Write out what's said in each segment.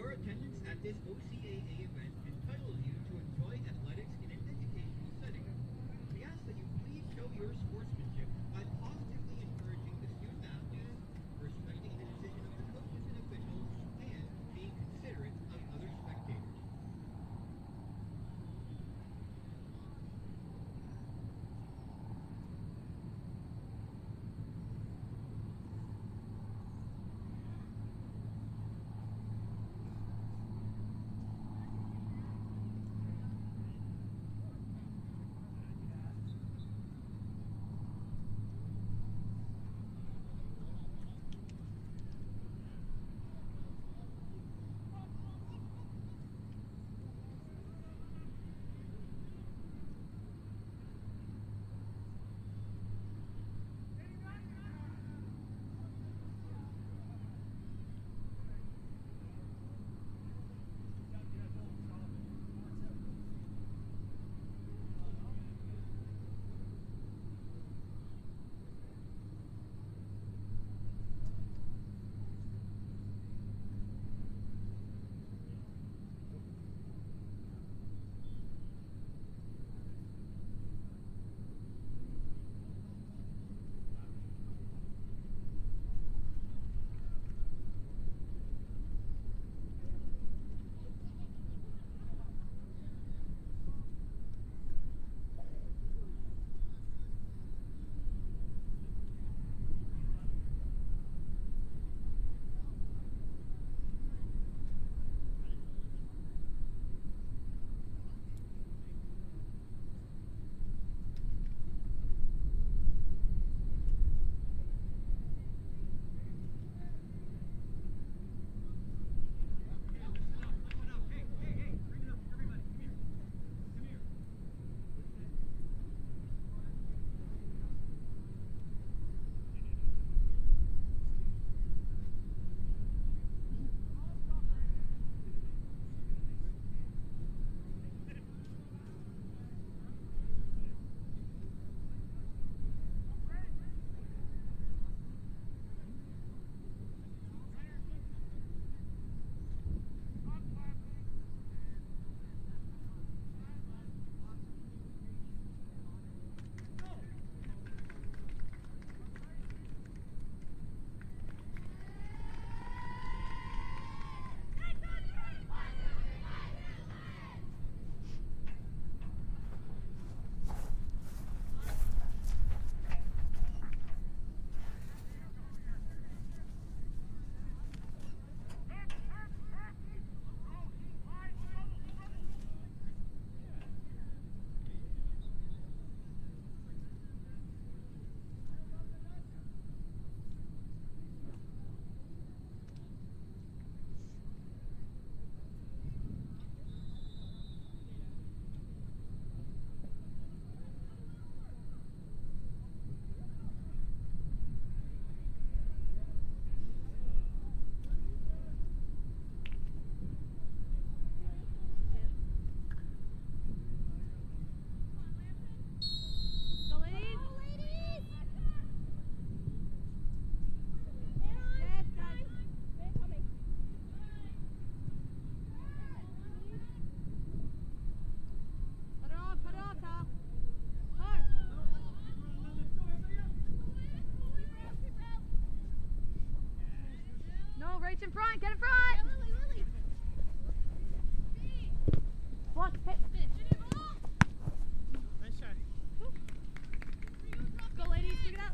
Your attendance at this OCAA event entitles you to enjoy athletics in an educational setting. We ask that you please show your sportsmanship by positively encouraging the student athletes, respecting the decision of the coaches and officials, and being considerate of other spectators. Reach in front, get in front! Lily. Block, hit. Nice try. Go ladies, stick it out.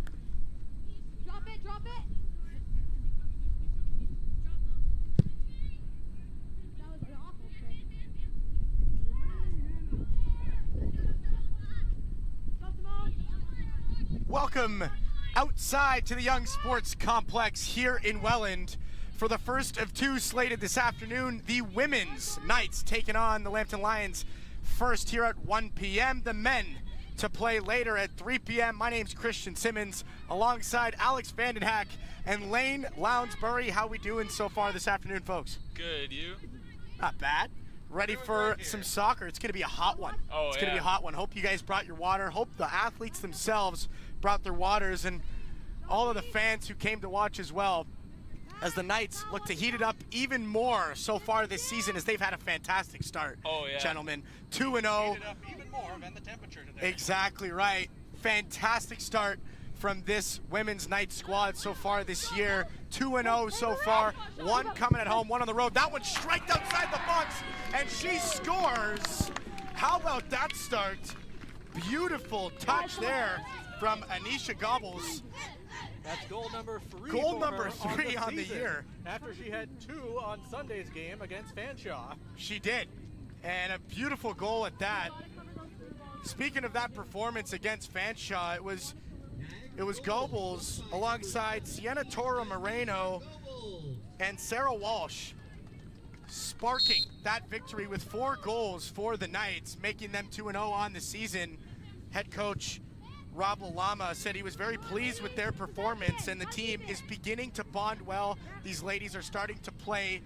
Drop it, drop it. That was an awful thing. Go Simone. Welcome outside to the Young Sports Complex here in Welland for the first of two slated this afternoon. The women's Knights taking on the Lambton Lions first here at 1 p.m. The men to play later at 3 p.m. My name's Christian Simmons alongside Alex Vandenhack and Lane Lounsbury. How we doing so far this afternoon, folks? Good, you? Not bad. Ready for some soccer. It's going to be a hot one. Oh, it's going to be a hot one. Hope you guys brought your water. Hope the athletes themselves brought their waters, and all of the fans who came to watch as well. as the Knights look to heat it up even more so far this season, as they've had a fantastic start. Oh, yeah. Gentlemen, 2-0. Heat it up even more than the temperature today. Exactly right. Fantastic start from this women's Knights squad so far this year. 2-0 so far. One coming at home, one on the road. That one striked outside the box, and she scores. How about that start? Beautiful touch there from Anisha Gobbles. That's goal number 3. Goal for number her 3 on the season, year. After she had 2 on Sunday's game against Fanshawe. She did, and a beautiful goal at that. Speaking of that performance against Fanshawe, it was Gobles alongside Sienna Toro Moreno and Sarah Walsh sparking that victory with 4 goals for the Knights, making them 2-0 on the season. Head coach Rob Lalama said he was very pleased with their performance, and the team is beginning to bond well. These ladies are starting to play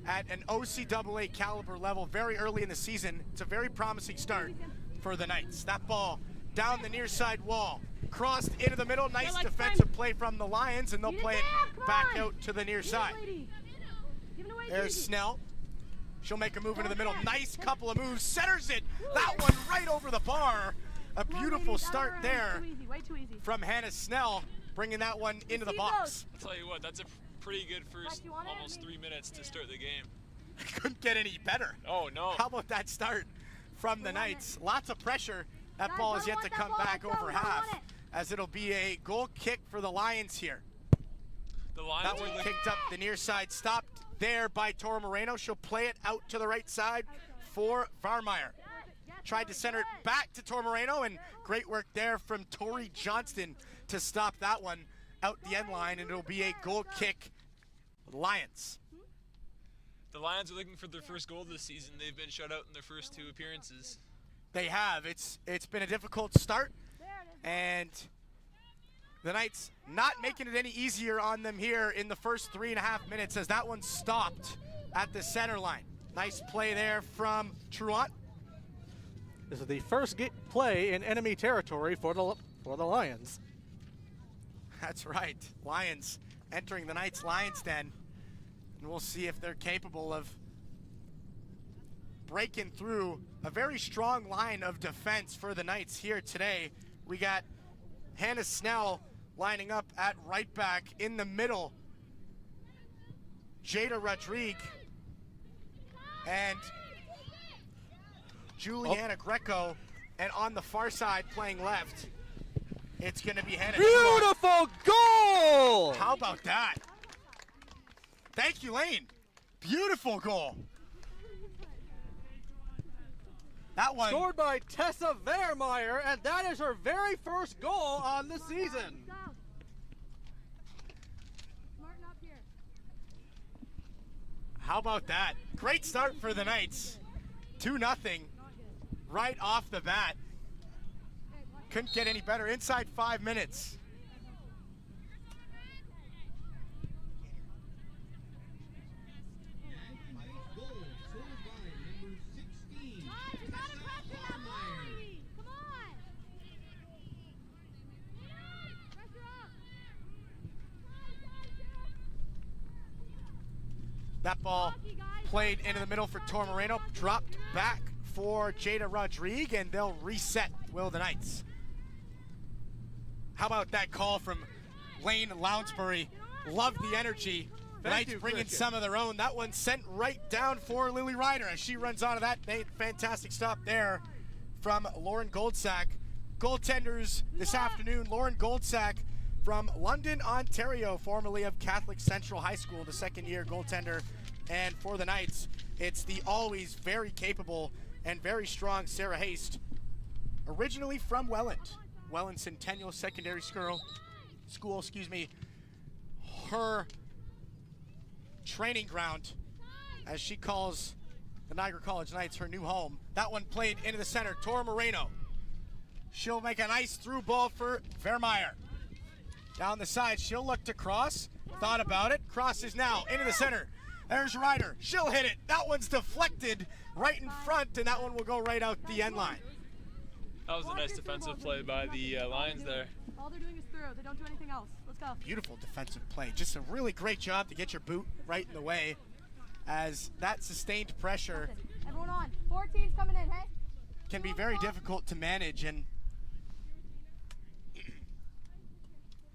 at an OCAA caliber level very early in the season. It's a very promising start for the Knights. That ball down the near side wall, crossed into the middle. Nice defensive play from the Lions, and they'll play it back out to the near side. There's Snell. She'll make a move into the middle. Nice couple of moves. Centers it. That one right over the bar. A beautiful start there from Hannah Snell, bringing that one into the box. I'll tell you what, that's a pretty good first almost 3 minutes to start the game. Couldn't get any better. Oh, no. How about that start from the Knights? Lots of pressure. That ball is yet to come back over half, as it'll be a goal kick for the Lions here. The Lions that one kicked up the near side, stopped there by Toro Moreno. She'll play it out to the right side for Varmeyer. Tried to center it back to Toro Moreno, and great work there from Tori Johnston to stop that one out the end line, and it'll be a goal kick for the Lions. The Lions are looking for their first goal this season. They've been shut out in their first 2 appearances. They have. It's been a difficult start, and the Knights not making it any easier on them here in the first 3.5 minutes, as that one stopped at the center line. Nice play there from Truant. This is the first play in enemy territory for the Lions. That's right. Lions entering the Knights' Lions den. And we'll see if they're capable of breaking through a very strong line of defense for the Knights here today. We got Hannah Snell lining up at right back. In the middle, Jada Rodriguez and Juliana Greco, and on the far side playing left, it's going to be Hannah. Beautiful goal! How about that? Thank you, Lane. Beautiful goal. That one scored by Tessa Vermeyer, and that is her very first goal on the season. How about that? Great start for the Knights. 2-0 right off the bat. Couldn't get any better inside 5 minutes. That ball played into the middle for Toro Moreno, dropped back for Jada Rodriguez, and they'll reset, will the Knights. How about that call from Lane Lounsbury? Love the energy. The Knights bringing some of their own. That one sent right down for Lily Ryder as she runs onto that. Fantastic stop there from Lauren Goldsack. Goaltenders this afternoon, Lauren Goldsack from London, Ontario, formerly of Catholic Central High School, the second-year goaltender. And for the Knights, it's the always very capable and very strong Sarah Haste, originally from Welland Centennial Secondary School, her training ground, as she calls the Niagara College Knights her new home. That one played into the center, Toro Moreno. She'll make a nice through ball for Vermeyer. Down the side, she'll look to cross, thought about it, crosses now into the center. There's Ryder, she'll hit it. That one's deflected right in front, and that one will go right out the end line. That was a nice defensive play by the Lions there. All they're doing is throw. They don't do anything else. Let's go. Beautiful defensive play. Just a really great job to get your boot right in the way, as that sustained pressure Everyone on. 4 teams coming in, hey? can be very difficult to manage, and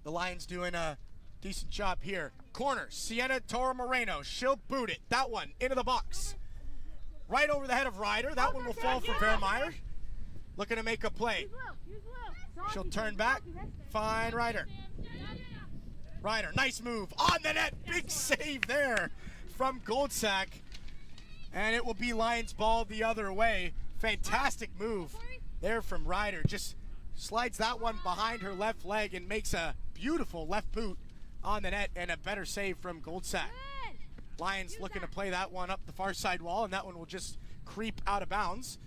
the Lions doing a decent job here. Corner, Sienna Toro Moreno. She'll boot it. That one into the box. Right over the head of Ryder. That one will fall for Vermeyer. Looking to make a play. She'll turn back. Find Ryder. Ryder, nice move. On the net. Big save there from Goldsack. And it will be Lions ball the other way. Fantastic move there from Ryder. Just slides that one behind her left leg and makes a beautiful left boot on the net, and a better save from Goldsack. Lions looking to play that one up the far side wall, and that one will just creep out of bounds.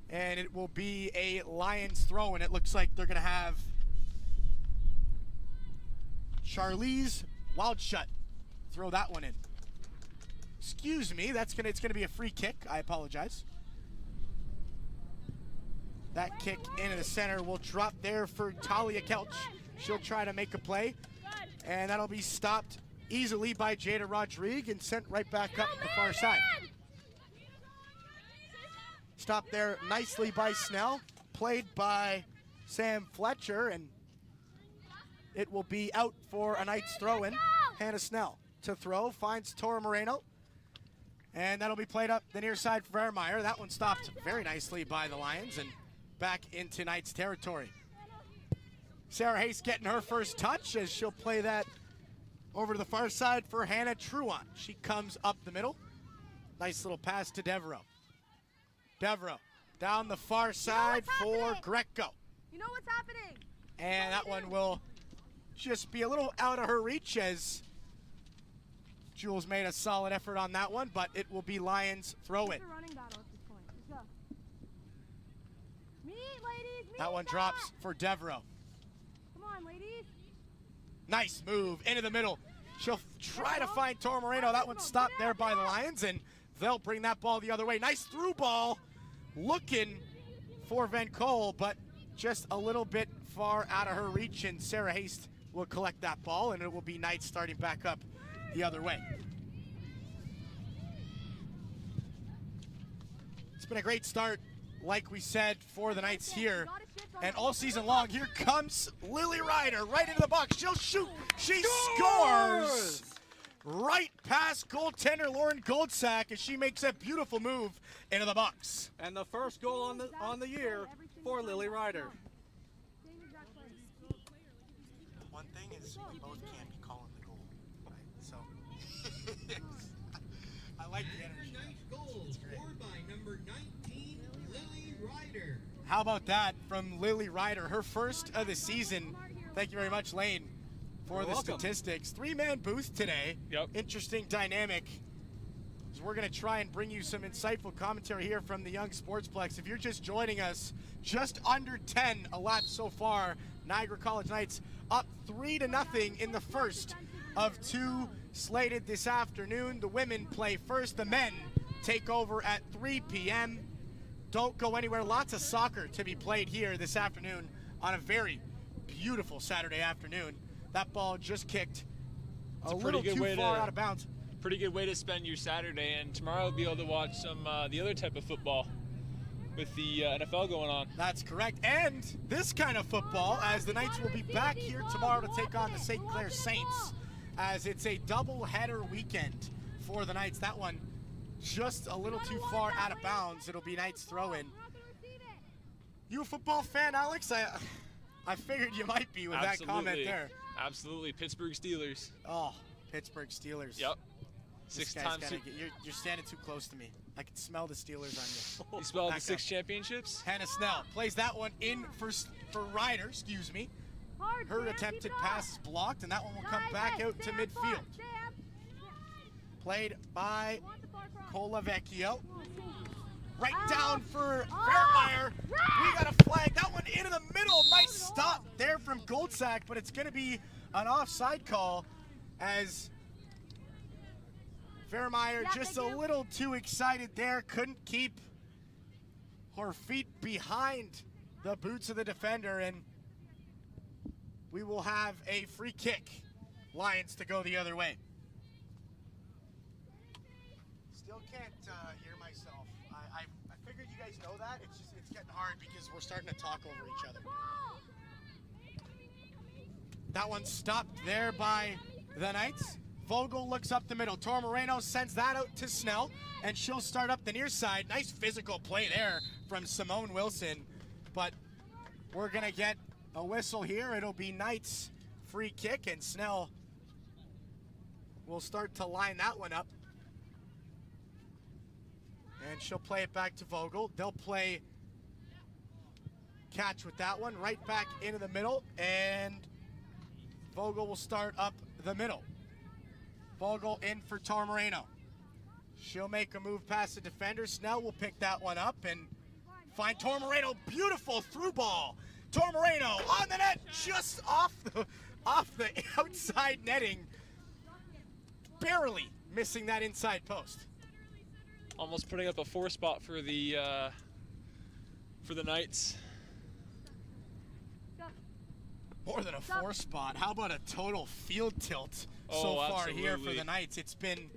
And it will be a Lions throw, and it looks like they're going to have Charlize Wildshut throw that one in. Excuse me, it's going to be a free kick. I apologize. That kick into the center will drop there for Talia Kelch. She'll try to make a play, and that'll be stopped easily by Jada Rodriguez and sent right back up the far side. Stopped there nicely by Snell, played by Sam Fletcher, and it will be out for a Knights throw-in. Hannah Snell to throw, finds Toro Moreno, and that'll be played up the near side for Vermeyer. That one stopped very nicely by the Lions and back into Knights territory. Sarah Hayes getting her first touch as she'll play that over to the far side for Hannah Truant. She comes up the middle. Nice little pass to Devereaux. Devereaux down the far side for Greco. You know what's happening. And that one will just be a little out of her reach, as Jules made a solid effort on that one, but it will be Lions throw it. It's a running battle at this point. Let's go. Meet, ladies. Meet That one back. drops for Devereaux. Come on, ladies. Nice move into the middle. She'll try to find Toro Moreno. That one's stopped there by the Lions, and they'll bring that ball the other way. Nice through ball, looking for Van Cole, but just a little bit far out of her reach, and Sarah Haste will collect that ball, and it will be Knights starting back up the other way. It's been a great start, like we said, for the Knights here. And all season long, here comes Lily Ryder right into the box. She'll shoot. She scores! Right past goaltender Lauren Goldsack as she makes a beautiful move into the box. And the first goal on the year for Lily Ryder. One thing is we both can't be calling the goal, right? So I like the energy. Nice goal scored by number 19, Lily Ryder. How about that from Lily Ryder, her first of the season. Thank you very much, Lane, for the statistics. 3-man booth today. Yep. Interesting dynamic. So we're going to try and bring you some insightful commentary here from the Young Sportsplex. If you're just joining us, just under 10 elapsed so far. Niagara College Knights up 3-0 in the first of 2 slated this afternoon. The women play first. The men take over at 3 p.m. Don't go anywhere. Lots of soccer to be played here this afternoon on a very beautiful Saturday afternoon. That ball just kicked a little too far out of bounds. Pretty good way to spend your Saturday, and tomorrow we'll be able to watch some the other type of football with the NFL going on. That's correct. And this kind of football, as the Knights will be back here tomorrow to take on the St. Clair Saints, as it's a double-header weekend for the Knights. That one just a little too far out of bounds. It'll be Knights throw-in. You a football fan, Alex? I figured you might be with that comment there. Absolutely. Pittsburgh Steelers. Oh, Pittsburgh Steelers. Yep. This guy's you're standing too close to me. I can smell the Steelers on you. You spelled the 6 championships? Hannah Snell plays that one in for Ryder, excuse me. Her attempted pass is blocked, and that one will come back out to midfield. Played by Colavecchio. Right down for Vermeyer. We got a flag. That one into the middle. Nice stop there from Goldsack, but it's going to be an offside call as Vermeyer just a little too excited there. Couldn't keep her feet behind the boots of the defender, and we will have a free kick. Lions to go the other way. Still can't hear myself. I figured you guys know that. It's getting hard because we're starting to talk over each other. That one stopped there by the Knights. Vogel looks up the middle. Tor Moreno sends that out to Snell, and she'll start up the near side. Nice physical play there from Simone Wilson, but we're gonna get a whistle here. It'll be Knights free kick, and Snell will start to line that one up. And she'll play it back to Vogel. They'll play catch with that one, right back into the middle, and Vogel will start up the middle. Vogel in for Tor Moreno. She'll make a move past the defender. Snell will pick that one up and find Tor Moreno. Beautiful through ball. Tor Moreno on the net, just off the outside netting. Barely missing that inside post. Almost putting up a 4 spot for the Knights. More than a 4 spot. How about a total field tilt so far here for the Knights? It's been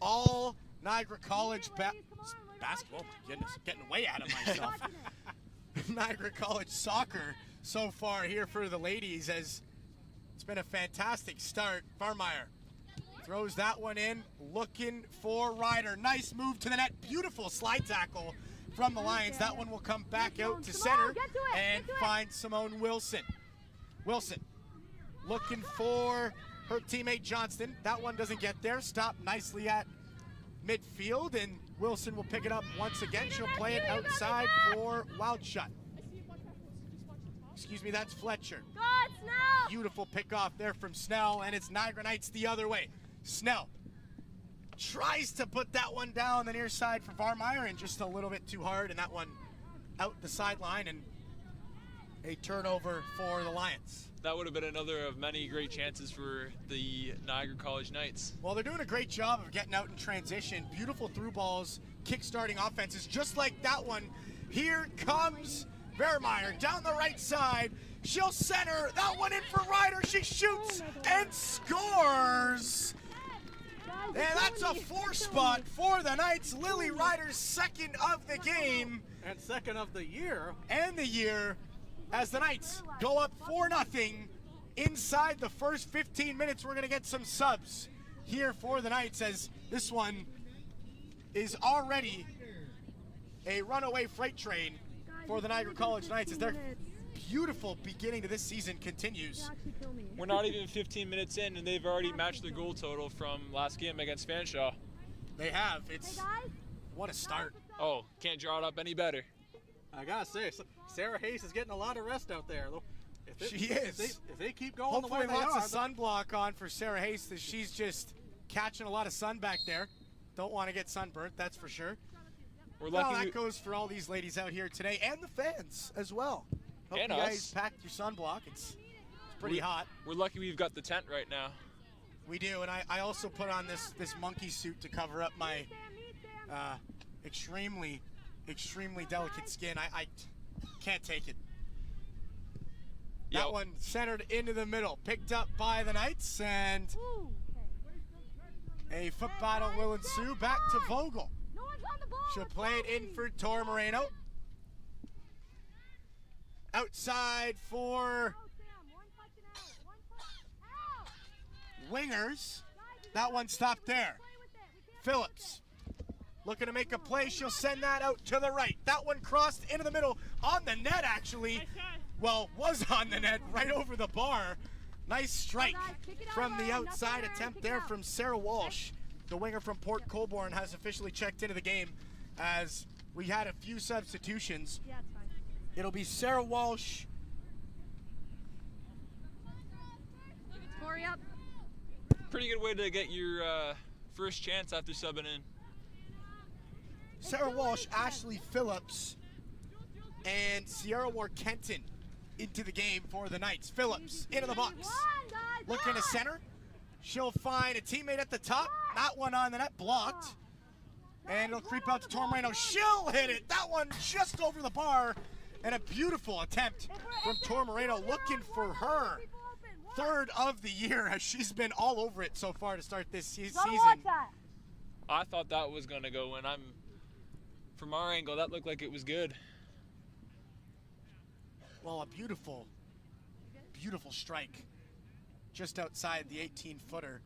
all Niagara College basketball. Oh my goodness, getting way out of myself. Niagara College soccer so far here for the ladies, as it's been a fantastic start. Farmeyer throws that one in, looking for Ryder. Nice move to the net. Beautiful slide tackle from the Lions. That one will come back out to center and find Simone Wilson. Wilson looking for her teammate Johnston. That one doesn't get there. Stopped nicely at midfield, and Wilson will pick it up once again. She'll play it outside for Wild Shot. Excuse me, that's Fletcher. Beautiful pick off there from Snell, and it's Niagara Knights the other way. Snell tries to put that one down the near side for Varmeyer, and just a little bit too hard, and that one out the sideline, and a turnover for the Lions. That would have been another of many great chances for the Niagara College Knights. Well, they're doing a great job of getting out in transition. Beautiful through balls, kick-starting offenses, just like that one. Here comes Vermeyer down the right side. She'll center that one in for Ryder. She shoots and scores. And that's a 4 spot for the Knights. Lily Ryder's second of the game. And second of the year. And the year, as the Knights go up 4-0 inside the first 15 minutes. We're going to get some subs here for the Knights, as this one is already a runaway freight train for the Niagara College Knights, as their beautiful beginning to this season continues. We're not even 15 minutes in, and they've already matched the goal total from last game against Fanshawe. They have. It's what a start. Oh, can't draw it up any better. I gotta say, Sarah Hayes is getting a lot of rest out there. She is. If they keep going hopefully the way they lots are, of sunblock on for Sarah Hayes, as she's just catching a lot of sun back there. Don't want to get sunburnt, that's for sure. We're lucky. Well, that goes for all these ladies out here today, and the fans as well. Hope and you us. guys packed your sunblock. It's pretty hot. We're lucky we've got the tent right now. We do, and I also put on this monkey suit to cover up my extremely delicate skin. I can't take it. That one centered into the middle, picked up by the Knights, and a foot battle will ensue. Back to Vogel. She'll play it in for Tor Moreno. Outside for Wingers. That one stopped there. Phillips looking to make a play. She'll send that out to the right. That one crossed into the middle, on the net actually. Well, was on the net, right over the bar. Nice strike from the outside attempt there from Sarah Walsh. The winger from Port Colborne has officially checked into the game, as we had a few substitutions. It'll be Sarah Walsh. Pretty good way to get your first chance after subbing in. Sarah Walsh, Ashley Phillips, and Sierra Ward-Kenton into the game for the Knights. Phillips into the box, looking to center. She'll find a teammate at the top. That one on the net, blocked. And it'll creep out to Tor Moreno. She'll hit it. That one just over the bar. And a beautiful attempt from Tor Moreno, looking for her third of the year, as she's been all over it so far to start this season. I thought that was going to go in. From our angle, that looked like it was good. Well, a beautiful, beautiful strike just outside the 18-footer.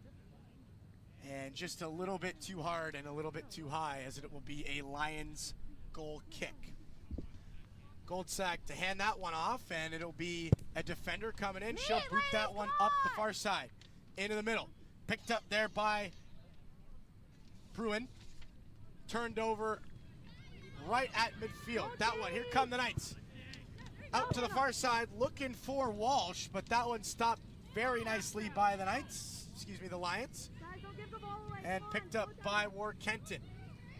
And just a little bit too hard and a little bit too high, as it will be a Lions goal kick. Goldsack to hand that one off, and it'll be a defender coming in. She'll boot that one up the far side, into the middle. Picked up there by Bruin. Turned over right at midfield. That one, here come the Knights. Out to the far side, looking for Walsh, but that one stopped very nicely by the Knights, the Lions. And picked up by War Kenton.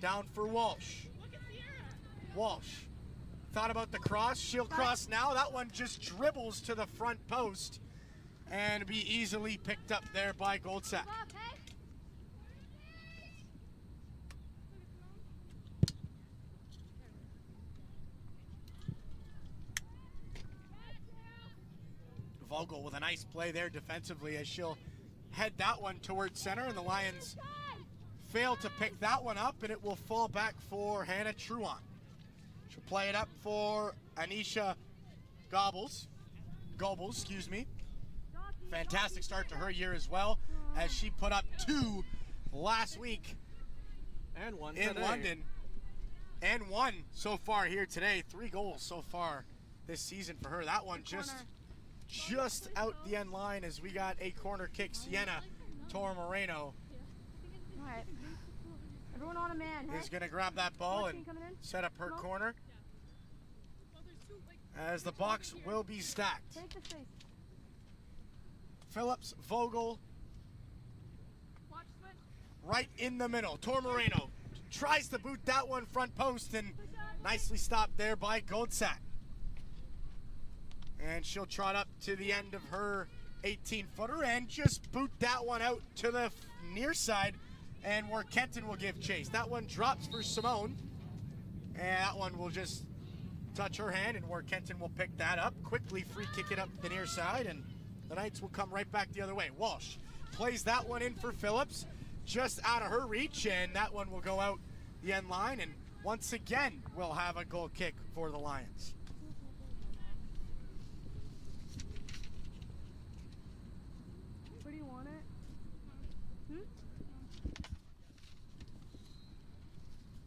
Down for Walsh. Walsh thought about the cross. She'll cross now. That one just dribbles to the front post and be easily picked up there by Goldsack. Vogel with a nice play there defensively, as she'll head that one towards center, and the Lions fail to pick that one up, and it will fall back for Hannah Truant. She'll play it up for Anisha Goebbels. Fantastic start to her year as well, as she put up 2 last week and one in today. London, and 1 so far here today. 3 goals so far this season for her. That one just out the end line, as we got a corner kick. Sienna Tor Moreno Everyone on a man. is going to grab that ball and set up her corner, as the box will be stacked. Take the space. Phillips, Vogel, right in the middle. Tor Moreno tries to boot that one front post, and nicely stopped there by Goldsack. And she'll trot up to the end of her 18-footer and just boot that one out to the near side, and where Kenton will give chase. That one drops for Simone, and that one will just touch her hand, and where Kenton will pick that up, quickly free kick it up the near side, and the Knights will come right back the other way. Walsh plays that one in for Phillips, just out of her reach, and that one will go out the end line, and once again we'll have a goal kick for the Lions. Where do you want it?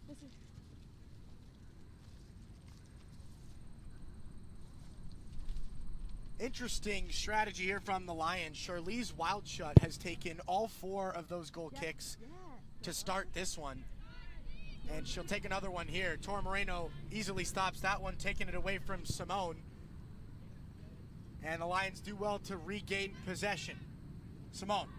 This is. Interesting strategy here from the Lions. Charlize Wildshut has taken all 4 of those goal kicks to start this one, and she'll take another one here. Tor Moreno easily stops that one, taking it away from Simone, and the Lions do well to regain possession. Simone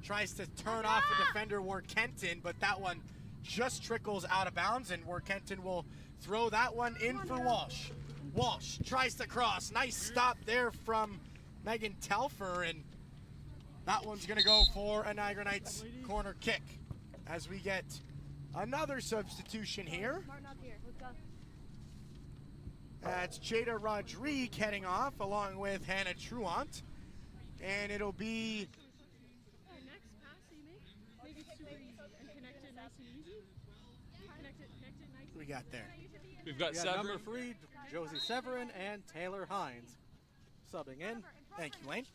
tries to turn off a defender, War Kenton, but that one just trickles out of bounds, and War Kenton will throw that one in for Walsh. Walsh tries to cross. Nice stop there from Megan Telfer, and that one's going to go for a Niagara Knights corner kick, as we get another substitution here. Martin up here. Let's go. That's Jada Rodrigue heading off, along with Hannah Truant, and it'll be Next pass that you make, maybe super easy and connect it nice and easy. Connect it nice. we got there. We've got We got Severin. number 3, Josie Severin, and Taylor Hines subbing in. Thank you, Lane.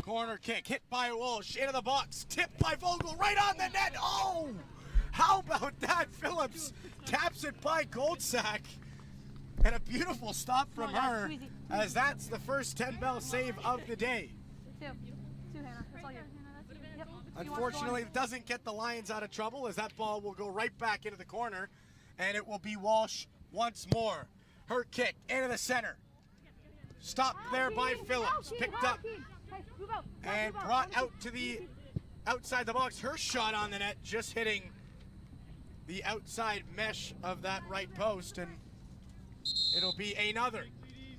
Corner kick, hit by Walsh, into the box, tipped by Vogel, right on the net. Oh, how about that? Phillips taps it by Goldsack, and a beautiful stop from her, as that's the first 10-bell save of the day. 2, Hannah. That's all you. Yep. Unfortunately, it doesn't get the Lions out of trouble, as that ball will go right back into the corner, and it will be Walsh once more. Her kick into the center. Stopped there by Phillips, picked up and brought out to the outside the box. Her shot on the net, just hitting the outside mesh of that right post, and it'll be another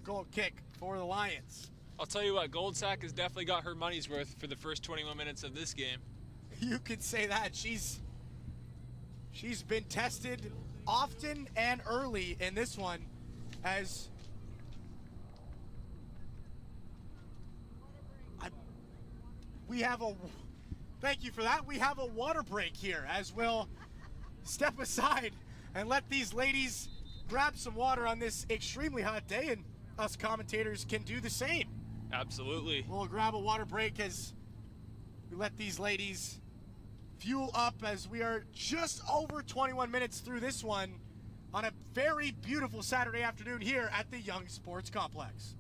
goal kick for the Lions. I'll tell you what, Goldsack has definitely got her money's worth for the first 21 minutes of this game. You could say that. She's been tested often and early in this one, as we have a, thank you for that, we have a water break here, as we'll step aside and let these ladies grab some water on this extremely hot day, and us commentators can do the same. Absolutely. We'll grab a water break as we let these ladies fuel up, as we are just over 21 minutes through this one on a very beautiful Saturday afternoon here at the Young Sports Complex.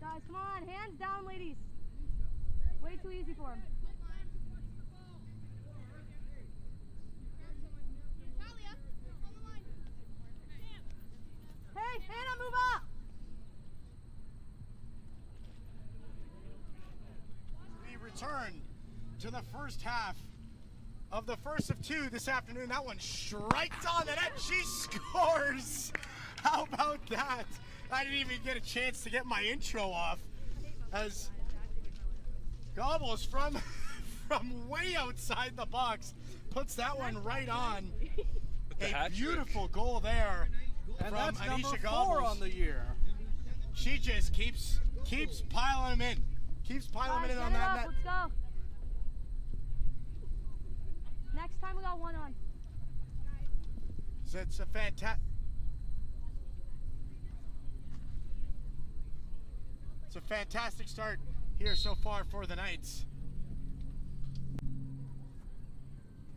Guys, come on, hands down, ladies. Way too easy for him. Hey, Hannah, move up. We return to the first half of the first of two this afternoon. That one strikes on the net. She scores. How about that? I didn't even get a chance to get my intro off, as Gobbles from way outside the box puts that one right on. A beautiful goal there And from that's number Anisha 4 Gobbles on the year. She just keeps piling them in. Keeps piling them in on that net. Let's go. Next time we got one on. So it's a fantastic. It's a fantastic start here so far for the Knights.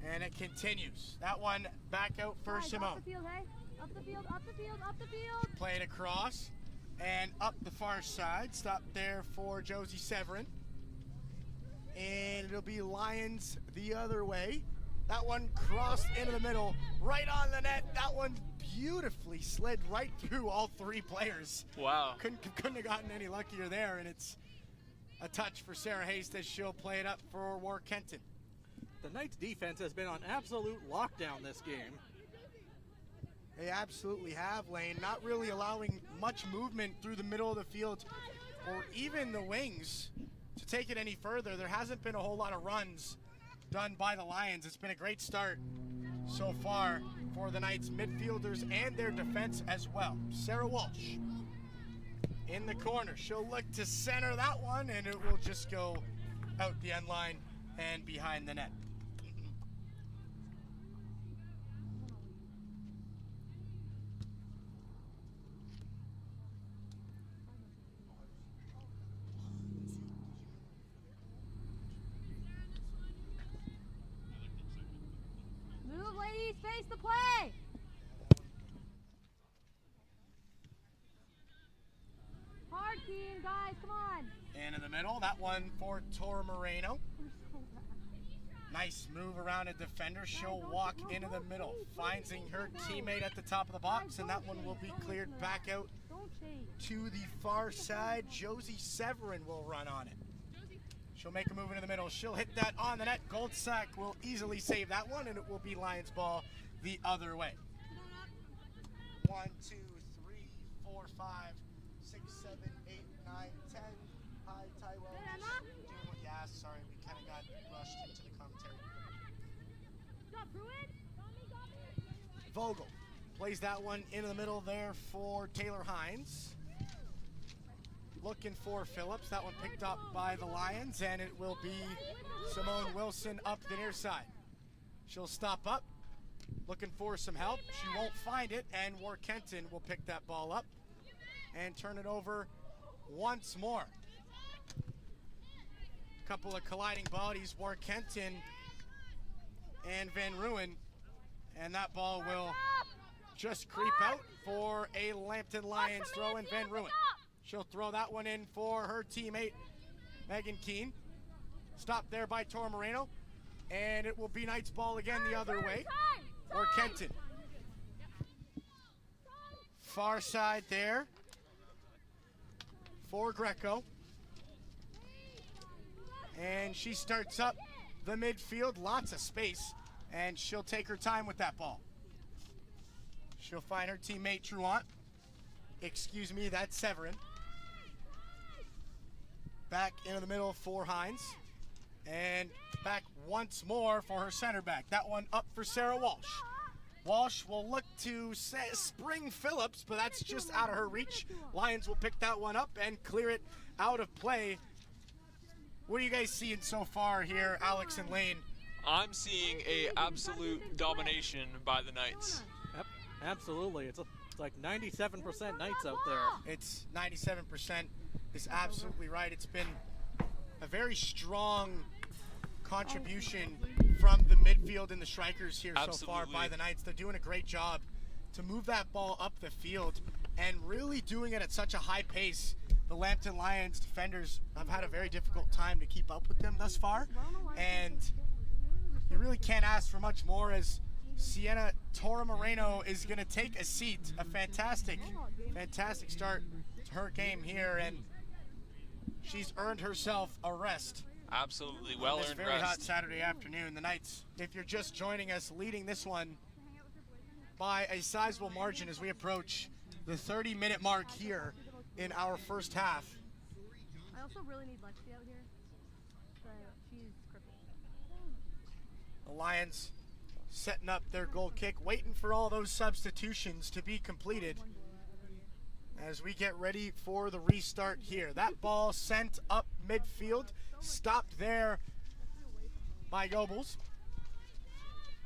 And it continues. That one back out for Guys, Simone. up the field, hey? Up the field, up the field, up the field. Play it across and up the far side. Stop there for Josie Severin. And it'll be Lions the other way. That one crossed into the middle, right on the net. That one beautifully slid right through all three players. Wow. Couldn't have gotten any luckier there, and it's a touch for Sarah Haste as she'll play it up for War Kenton. The Knights defense has been on absolute lockdown this game. They absolutely have, Lane. Not really allowing much movement through the middle of the field or even the wings to take it any further. There hasn't been a whole lot of runs done by the Lions. It's been a great start so far for the Knights midfielders and their defense as well. Sarah Walsh in the corner. She'll look to center that one, and it will just go out the end line and behind the net. Move, ladies, face the play. Hard, Keen, guys, come on. And in the middle, that one for Tor Moreno. Nice move around a defender. She'll walk into the middle, finding her teammate at the top of the box, and that one will be cleared back out to the far side. Josie Severin will run on it. She'll make a move into the middle. She'll hit that on the net. Goldsack will easily save that one, and it will be Lions ball the other way. 1, 2, 3, 4, 5, 6, 7, 8, 9, 10. Hi, Tyrell. Doing what you asked. Sorry, we kind of got rushed into the commentary. Vogel plays that one into the middle there for Taylor Hines. Looking for Phillips. That one picked up by the Lions, and it will be Simone Wilson up the near side. She'll stop up, looking for some help. She won't find it, and Warkentin will pick that ball up and turn it over once more. Couple of colliding bodies, Warkentin and Van Ruin, and that ball will just creep out for a Lambton Lions throw in. Van Ruin. She'll throw that one in for her teammate, Megan Keene. Stopped there by Tor Moreno, and it will be Knights ball again the other way. Warkentin. Far side there for Greco. And she starts up the midfield, lots of space, and she'll take her time with that ball. She'll find her teammate Truant. Excuse me, that's Severin. Back into the middle for Hines. And back once more for her center back. That one up for Sarah Walsh. Walsh will look to spring Phillips, but that's just out of her reach. Lions will pick that one up and clear it out of play. What are you guys seeing so far here, Alex and Lane? I'm seeing a absolute domination by the Knights. Yep, absolutely. It's like 97% Knights out there. It's 97% is absolutely right. It's been a very strong contribution from the midfield and the strikers here so far by the Knights. They're doing a great job to move that ball up the field and really doing it at such a high pace. The Lambton Lions defenders have had a very difficult time to keep up with them thus far, and you really can't ask for much more as Sienna Tora Moreno is going to take a seat. A fantastic start to her game here, and she's earned herself a rest. Absolutely well earned rest. This very hot Saturday afternoon. The Knights, if you're just joining us, leading this one by a sizable margin as we approach the 30-minute mark here in our first half. I also really need Lexi out here, but she's crippled. The Lions setting up their goal kick, waiting for all those substitutions to be completed as we get ready for the restart here. That ball sent up midfield, stopped there by Goebbels.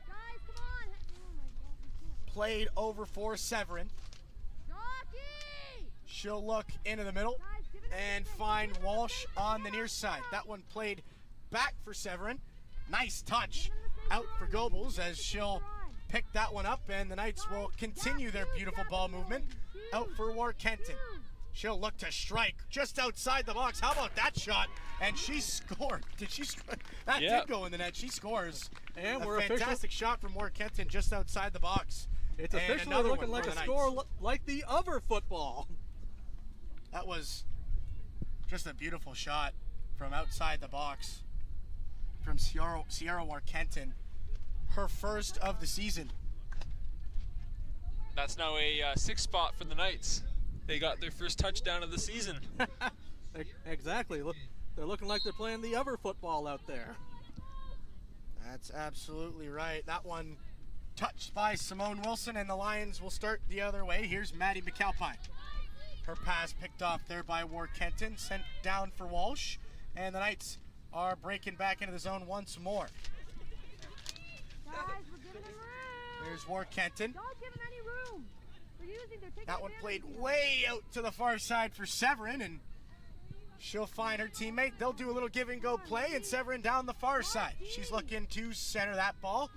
Guys, come on! Oh my God, Played over for Severin. She'll look into the middle and find Walsh on the near side. That one played back for Severin. Nice touch out for Goebbels as she'll pick that one up, and the Knights will continue their beautiful ball movement out for Warkentin. She'll look to strike just outside the box. How about that shot? And she scored. Did she score? That did go in the net. She scores. And a fantastic shot from Warkentin just outside the box. It's officially looking like a score like the other football. That was just a beautiful shot from outside the box from Sierra Warkentin, her first of the season. That's now a 6 spot for the Knights. They got their first touchdown of the season. Exactly. Look, they're looking like they're playing the other football out there. That's absolutely right. That one touched by Simone Wilson, and the Lions will start the other way. Here's Maddie McAlpine. Her pass picked off there by Ward Kenton, sent down for Walsh, and the Knights are breaking back into the zone once more. Guys, we're giving him room. There's Ward Kenton. Don't give him any room. They're taking That one advantage played of it. way out to the far side for Severin, and she'll find her teammate. They'll do a little give and go play, and Severin down the far side. She's looking to center that ball.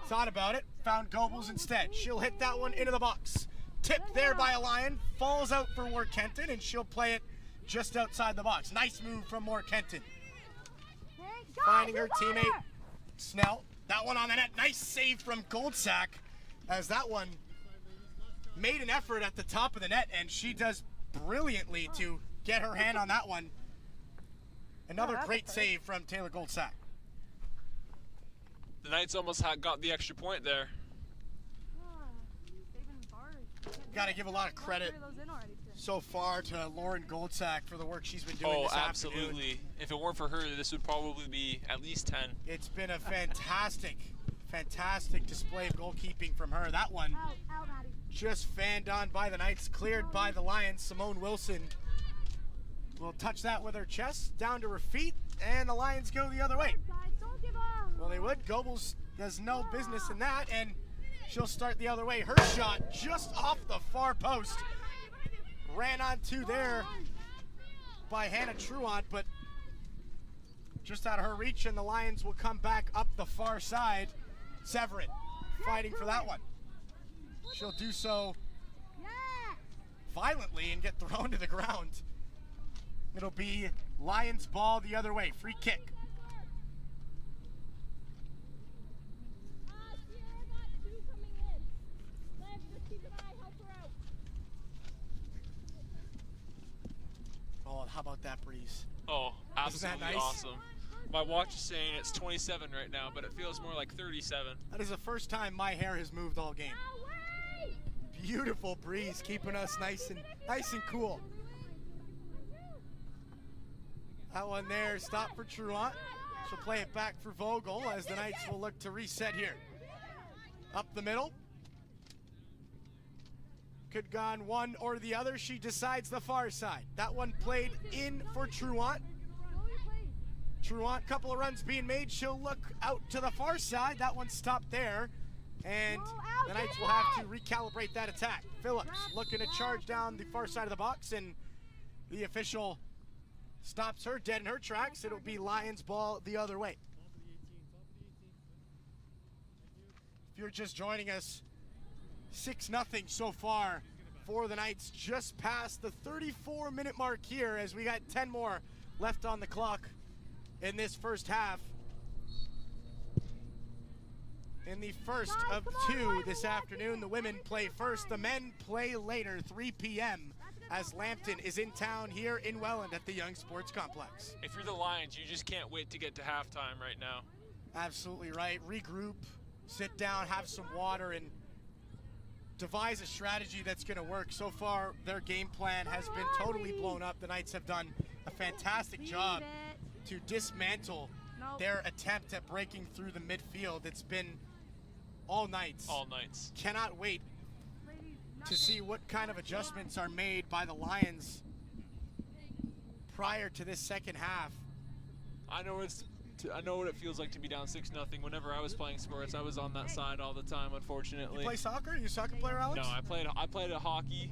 Thought about it, found Goebbels instead. She'll hit that one into the box. Tipped there by a Lion, falls out for Ward Kenton, and she'll play it just outside the box. Nice move from Ward Kenton. Finding her teammate, Snell. That one on the net. Nice save from Goldsack, as that one made an effort at the top of the net, and she does brilliantly to get her hand on that one. Another great save from Taylor Goldsack. The Knights almost got the extra point there. Got to give a lot of credit so far to Lauren Goldsack for the work she's been doing this afternoon. Absolutely. If it weren't for her, this would probably be at least 10. It's been a fantastic display of goalkeeping from her. That one just fanned on by the Knights, cleared by the Lions. Simone Wilson will touch that with her chest, down to her feet, and the Lions go the other way. Well, they would. Goebbels does no business in that, and she'll start the other way. Her shot just off the far post. Ran onto there by Hannah Truant, but just out of her reach, and the Lions will come back up the far side. Severin fighting for that one. She'll do so violently and get thrown to the ground. It'll be Lions ball the other way. Free kick. Oh, how about that breeze? Oh, absolutely nice? awesome. My watch is saying it's 27 right now, but it feels more like 37. That is the first time my hair has moved all game. Beautiful breeze, keeping us nice and cool. That one there, stop for Truant. She'll play it back for Vogel as the Knights will look to reset here. Up the middle. Could gone one or the other. She decides the far side. That one played in for Truant. Truant, couple of runs being made. She'll look out to the far side. That one stopped there. And the Knights will have to recalibrate that attack. Phillips looking to charge down the far side of the box, and the official stops her dead in her tracks. It'll be Lions ball the other way. If you're just joining us, 6-0 so far for the Knights, just past the 34-minute mark here, as we got 10 more left on the clock in this first half. In the first of two this afternoon, the women play first, the men play later, 3 p.m. as Lambton is in town here in Welland at the Young Sports Complex. If you're the Lions, you just can't wait to get to halftime right now. Absolutely right. Regroup, sit down, have some water, and devise a strategy that's going to work. So far, their game plan has been totally blown up. The Knights have done a fantastic job to dismantle their attempt at breaking through the midfield. It's been all Knights. All Knights. Cannot wait to see what kind of adjustments are made by the Lions prior to this second half. I know what it feels like to be down 6-0. Whenever I was playing sports, I was on that side all the time, unfortunately. You play soccer? Are you a soccer player, Alex? No, I played a hockey.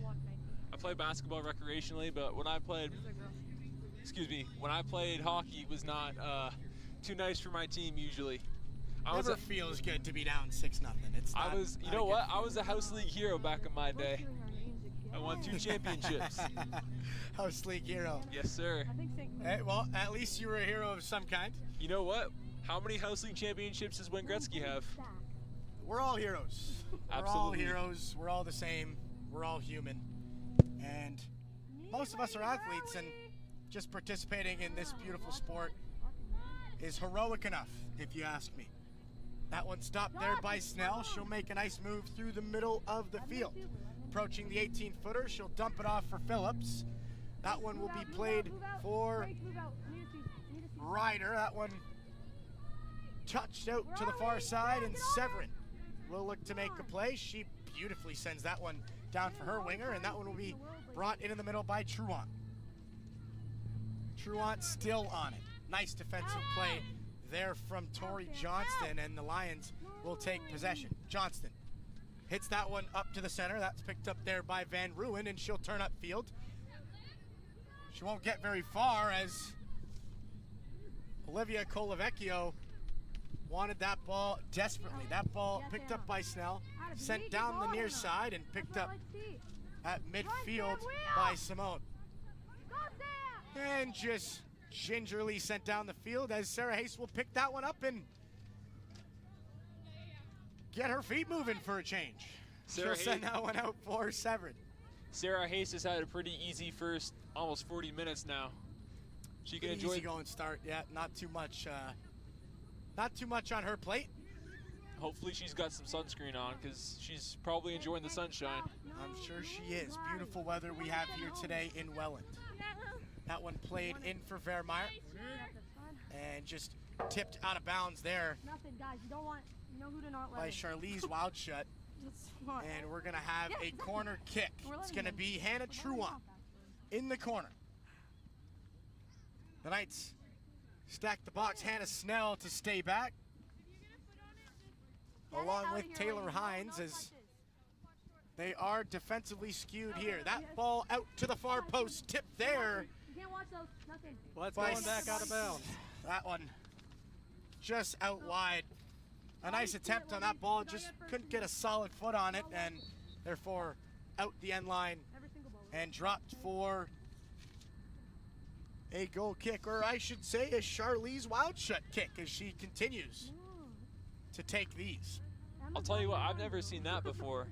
I played basketball recreationally, but when I played hockey, it was not too nice for my team usually. Never feels good to be down 6-0. It's not, you know what? I was a house league hero back in my day. I won 2 championships. House league hero. Yes, sir. Hey, well, at least you were a hero of some kind. You know what? How many house league championships does Wayne Gretzky have? We're all heroes. Absolutely. We're all heroes. We're all the same. We're all human. And most of us are athletes, and just participating in this beautiful sport is heroic enough, if you ask me. That one stopped there by Snell. She'll make a nice move through the middle of the field. Approaching the 18-footer, she'll dump it off for Phillips. That one will be played for Ryder. That one touched out to the far side, and Severin will look to make a play. She beautifully sends that one down for her winger, and that one will be brought into the middle by Truant. Truant still on it. Nice defensive play there from Tori Johnston, and the Lions will take possession. Johnston hits that one up to the center. That's picked up there by Van Ruin, and she'll turn upfield. She won't get very far as Olivia Colavecchio wanted that ball desperately. That ball picked up by Snell, sent down the near side, and picked up at midfield by Simone. And just gingerly sent down the field as Sarah Hayes will pick that one up and get her feet moving for a change. She'll send that one out for Severin. Sarah Hayes has had a pretty easy first almost 40 minutes now. She can enjoy. Easy going start. Yeah, not too much on her plate. Hopefully she's got some sunscreen on because she's probably enjoying the sunshine. I'm sure she is. Beautiful weather we have here today in Welland. That one played in for Vermeer and just tipped out of bounds there Nothing, guys. You don't want, you know who to not let by in. Charlize Wildshut. Just want- And we're gonna have a corner kick. It's gonna be Hannah Truant in the corner. The Knights stack the box. Hannah Snell to stay back, along with Taylor Hines, as they are defensively skewed here. That ball out to the far post, tipped there. You can't watch those. Nothing. Well, that's by going back out of bounds. That one just out wide. A nice attempt on that ball, just couldn't get a solid foot on it, and therefore out the end line Every single ball. and dropped for a goal kick, or I should say a Charlize Wildshut kick, as she continues to take these. I'll tell you what, I've never seen that before.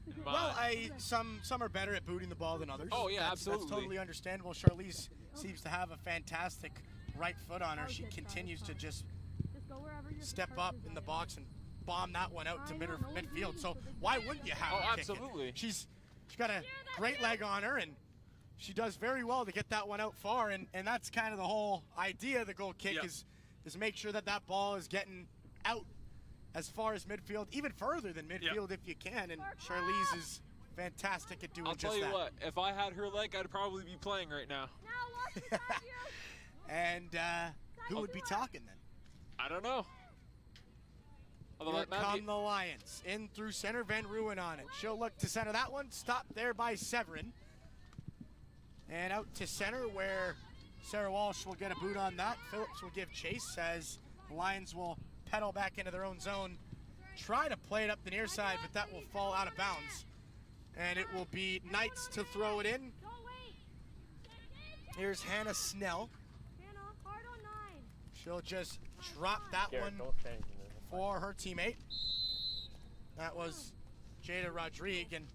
In my- Well, some are better at booting the ball than others. Oh, yeah, That's absolutely. totally understandable. Charlize seems to have a fantastic right foot on her. She continues to just Just go wherever your step purse up is in the at. box and bomb that one out to I know, no one's midfield. moving, So so they why can't wouldn't you get have Oh, her kick it? absolutely. She's got a great leg on her, and she does very well to get that one out far, and that's kind of the whole idea of the goal kick. Yep. is make sure that that ball is getting out as far as midfield, even further than midfield if you can, and Charlize is fantastic at doing I'll just tell you that. what, if I had her leg, I'd probably be playing right now. Now watch beside you. And who would be talking then? I don't know. Although Here that might come be- the Lions. In through center, Van Ruin on it. She'll look to center that one. Stopped there by Severin. And out to center where Sarah Walsh will get a boot on that. Phillips will give chase as the Lions will pedal back into their own zone. Try to play it up the near side, but that will fall out of bounds. And it will be Knights to throw it in. Don't wait. Here's Hannah Snell. Hannah, hard on 9. She'll just drop that one for her teammate. That was Jada Rodriguez, and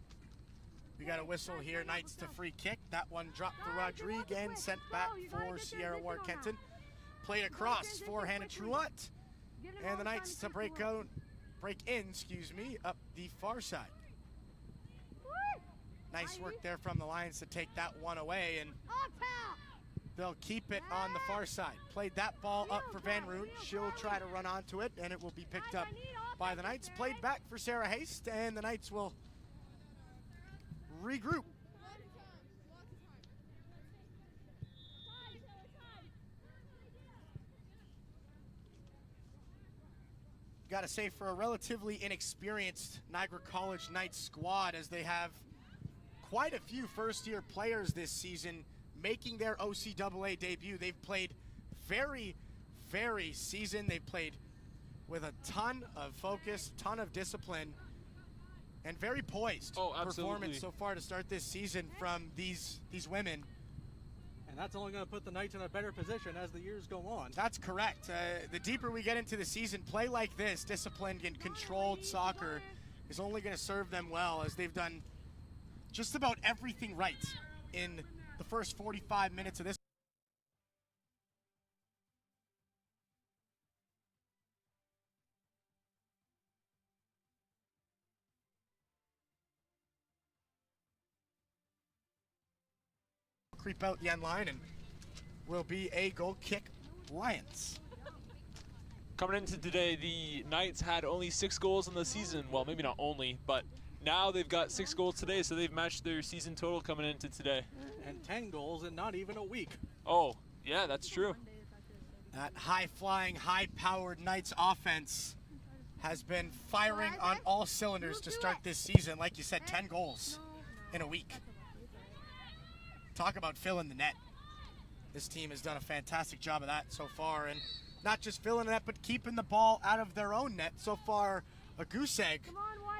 we got a whistle here. Knights to free kick. That one dropped for Rodriguez and sent back for Sierra Ward-Kenton. Played across for Hannah Truant, and the Knights to break in, up the far side. Nice work there from the Lions to take that one away, and they'll keep it on the far side. Played that ball up for Van Roon. She'll try to run onto it, and it will be picked up by the Knights. Played back for Sarah Haste, and the Knights will regroup. Got to say, for a relatively inexperienced Niagara College Knights squad, as they have quite a few first-year players this season making their OCAA debut. They've played very, very seasoned. They've played with a ton of focus, ton of discipline, and very poised performance so far to start this season from these women. And that's only going to put the Knights in a better position as the years go on. That's correct. The deeper we get into the season, play like this, disciplined and controlled soccer, is only going to serve them well, as they've done just about everything right in the first 45 minutes of this. creep out the end line and will be a goal kick Lions. Coming into today, the Knights had only 6 goals in the season. Well, maybe not only, but now they've got 6 goals today, so they've matched their season total coming into today. And 10 goals in not even a week. Oh, yeah, that's true. That high-flying, high-powered Knights offense has been firing on all cylinders to start this season. Like you said, 10 goals in a week. Talk about filling the net. This team has done a fantastic job of that so far, and not just filling the net, but keeping the ball out of their own net. So far, a goose egg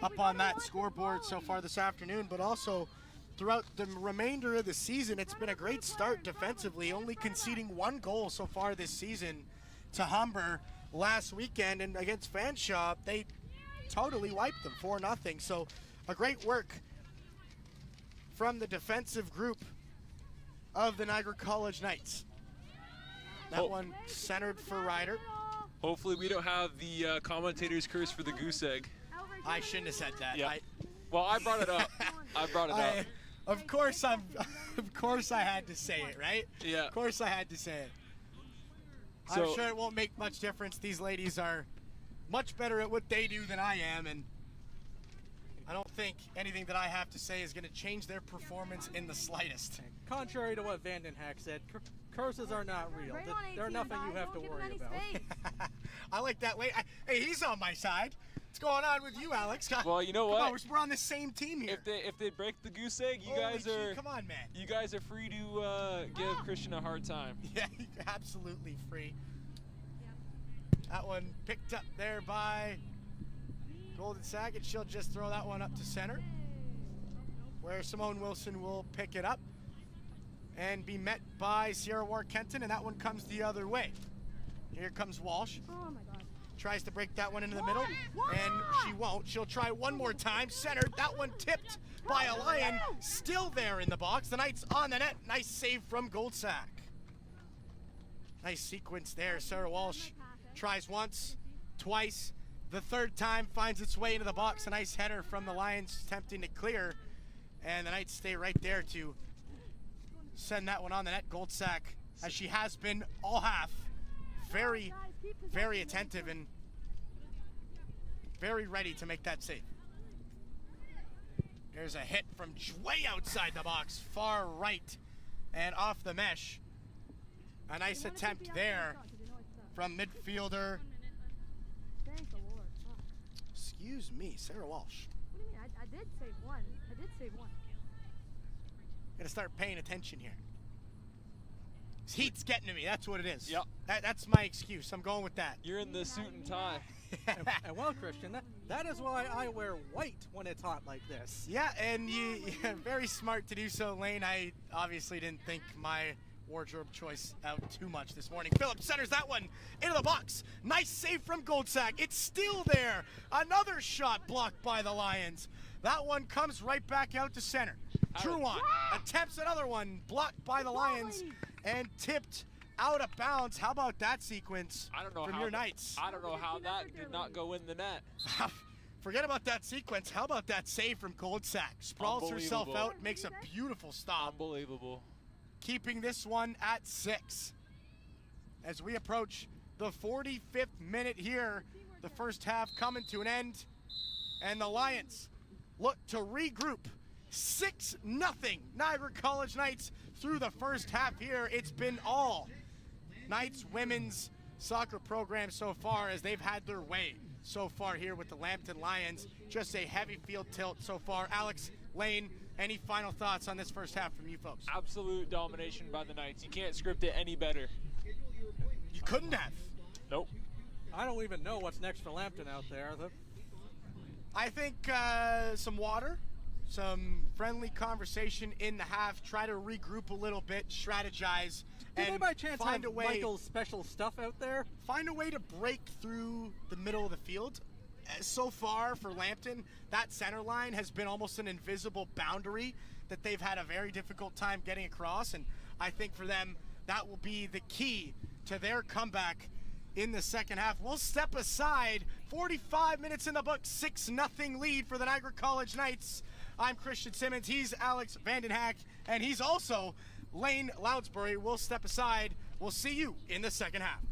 up on that scoreboard so far this afternoon, but also throughout the remainder of the season, it's been a great start defensively, only conceding 1 goal so far this season to Humber last weekend, and against Fanshawe, they totally wiped them 4-0. So a great work from the defensive group of the Niagara College Knights. That one centered for Ryder. Hopefully we don't have the commentator's curse for the goose egg. I shouldn't have said that. Yeah. Well, I brought it up. I brought it up. Of course I had to say it, right? Yeah. Of course I had to say it. So, I'm sure it won't make much difference. These ladies are much better at what they do than I am, and I don't think anything that I have to say is going to change their performance in the slightest. Contrary to what Vandenhack said, curses are not real. They're nothing you have to worry about. I like that. Hey, he's on my side. What's going on with you, Alex? well, you know Come what? on, we're on the same team here. If they break the goose egg, you Holy guys shit, are come on, man. You guys are free to give Christian a hard time. Yeah, absolutely free. That one picked up there by Golden Sackett. She'll just throw that one up to center, where Simone Wilson will pick it up and be met by Sierra War-Kenton, and that one comes the other way. Here comes Walsh. Oh my God. Tries to break that one into the middle, and she won't. She'll try one more time. Centered. That one tipped by a Lion. Still there in the box. The Knights on the net. Nice save from Goldsack. Nice sequence there. Sarah Walsh tries once, twice. The third time finds its way into the box. A nice header from the Lions attempting to clear. And the Knights stay right there to send that one on the net. Goldsack, as she has been all half, very, very attentive and very ready to make that save. There's a hit from way outside the box, far right and off the mesh. A nice attempt there from midfielder. Thank the Lord. Oh. Excuse me, Sarah Walsh. What do you mean? I did save one. I did save one. Gotta start paying attention here. This heat's getting to me, that's what it is. Yep. That's my excuse, I'm going with that. You're in the suit and tie. And well, Christian, that is why I wear white when it's hot like this. Yeah, and you're very smart to do so, Lane. I obviously didn't think my wardrobe choice out too much this morning. Phillips centers that one into the box. Nice save from Goldsack. It's still there. Another shot blocked by the Lions. That one comes right back out to center. Truon attempts another one, blocked by the Lions and tipped out of bounds. How about that sequence from your Knights? I don't know how that did not go in the net. Forget about that sequence. How about that save from Goldsack? Sprawls herself out, makes a beautiful stop. Unbelievable. Keeping this one at 6. As we approach the 45th minute here, the first half coming to an end, and the Lions look to regroup. 6-0 Niagara College Knights through the first half here. It's been all Knights women's soccer program so far, as they've had their way so far here with the Lambton Lions. Just a heavy field tilt so far. Alex, Lane, any final thoughts on this first half from you folks? Absolute domination by the Knights. You can't script it any better. You couldn't have. Nope. I don't even know what's next for Lambton out there. I think some water, some friendly conversation in the half, try to regroup a little bit, strategize, and they by chance find have a way. Michael's special stuff out there? Find a way to break through the middle of the field. So far for Lambton, that center line has been almost an invisible boundary that they've had a very difficult time getting across, and I think for them that will be the key to their comeback in the second half. We'll step aside. 45 minutes in the book, 6-0 lead for the Niagara College Knights. I'm Christian Simmons, he's Alex Vandenhack, and he's also Lane Loudsbury will step aside. We'll see you in the second half.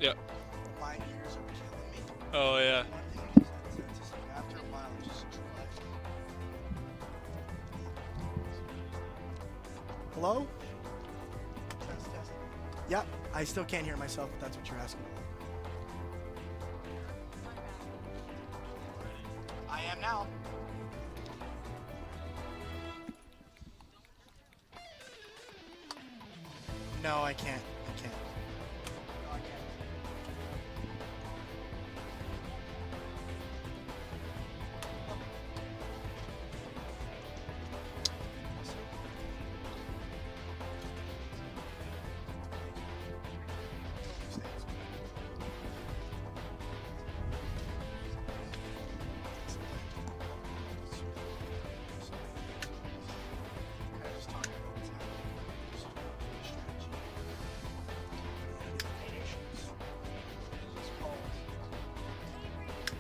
Yeah. My ears are killing me. Oh yeah. It's like after a while, it just drives me. Hello? Test, test. Yeah, I still can't hear myself if that's what you're asking. I am now. No, I can't. I can't. No, I can't.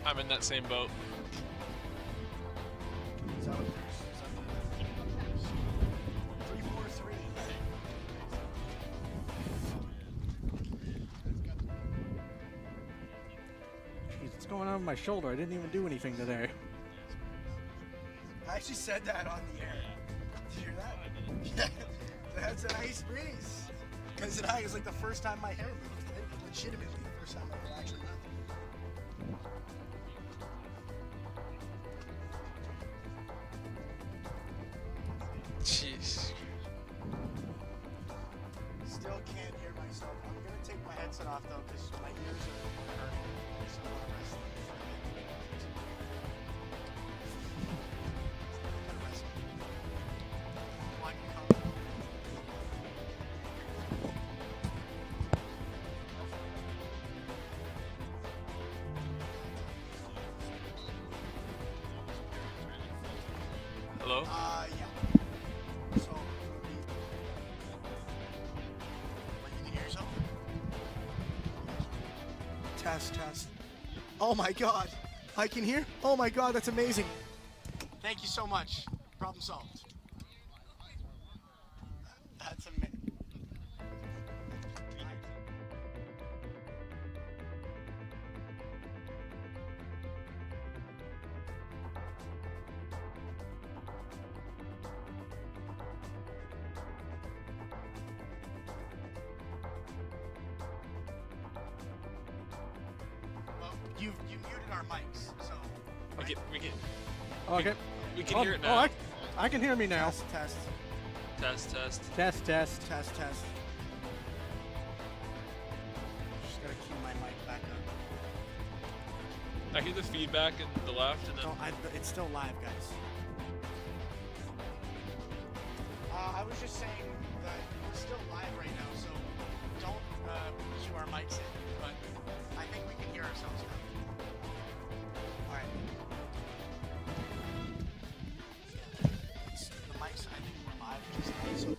I'm in that same boat. So there's 3-4-3. Jeez, what's going on with my shoulder? I didn't even do anything today. I actually said that on the air. Did you hear that? Yeah, that's a nice breeze. Because it was like the first time my hair moved. Legitimately, the first time I actually moved. Jeez. Still can't hear myself. I'm gonna take my headset off though, because my ears are hurting. So I'm gonna rest them for a minute. Gonna rest them. One come. Hello? Yeah. So, but you can hear yourself? Test, test. Oh my god. I can hear? Oh my god, that's amazing. Thank you so much. Problem solved. That's amazing. Well, you muted our mics, so. Okay, Okay. we can hear it now. Oh, I can hear me now. Test, test, Test, test. Test, test. test, test. Just gotta cue my mic back up. I hear the feedback in the left, and then It's still live, guys. I was just saying that we're still live right now, so don't cue our mics in. But I think we can hear ourselves now. All right. The mics, I think we're live just now, so.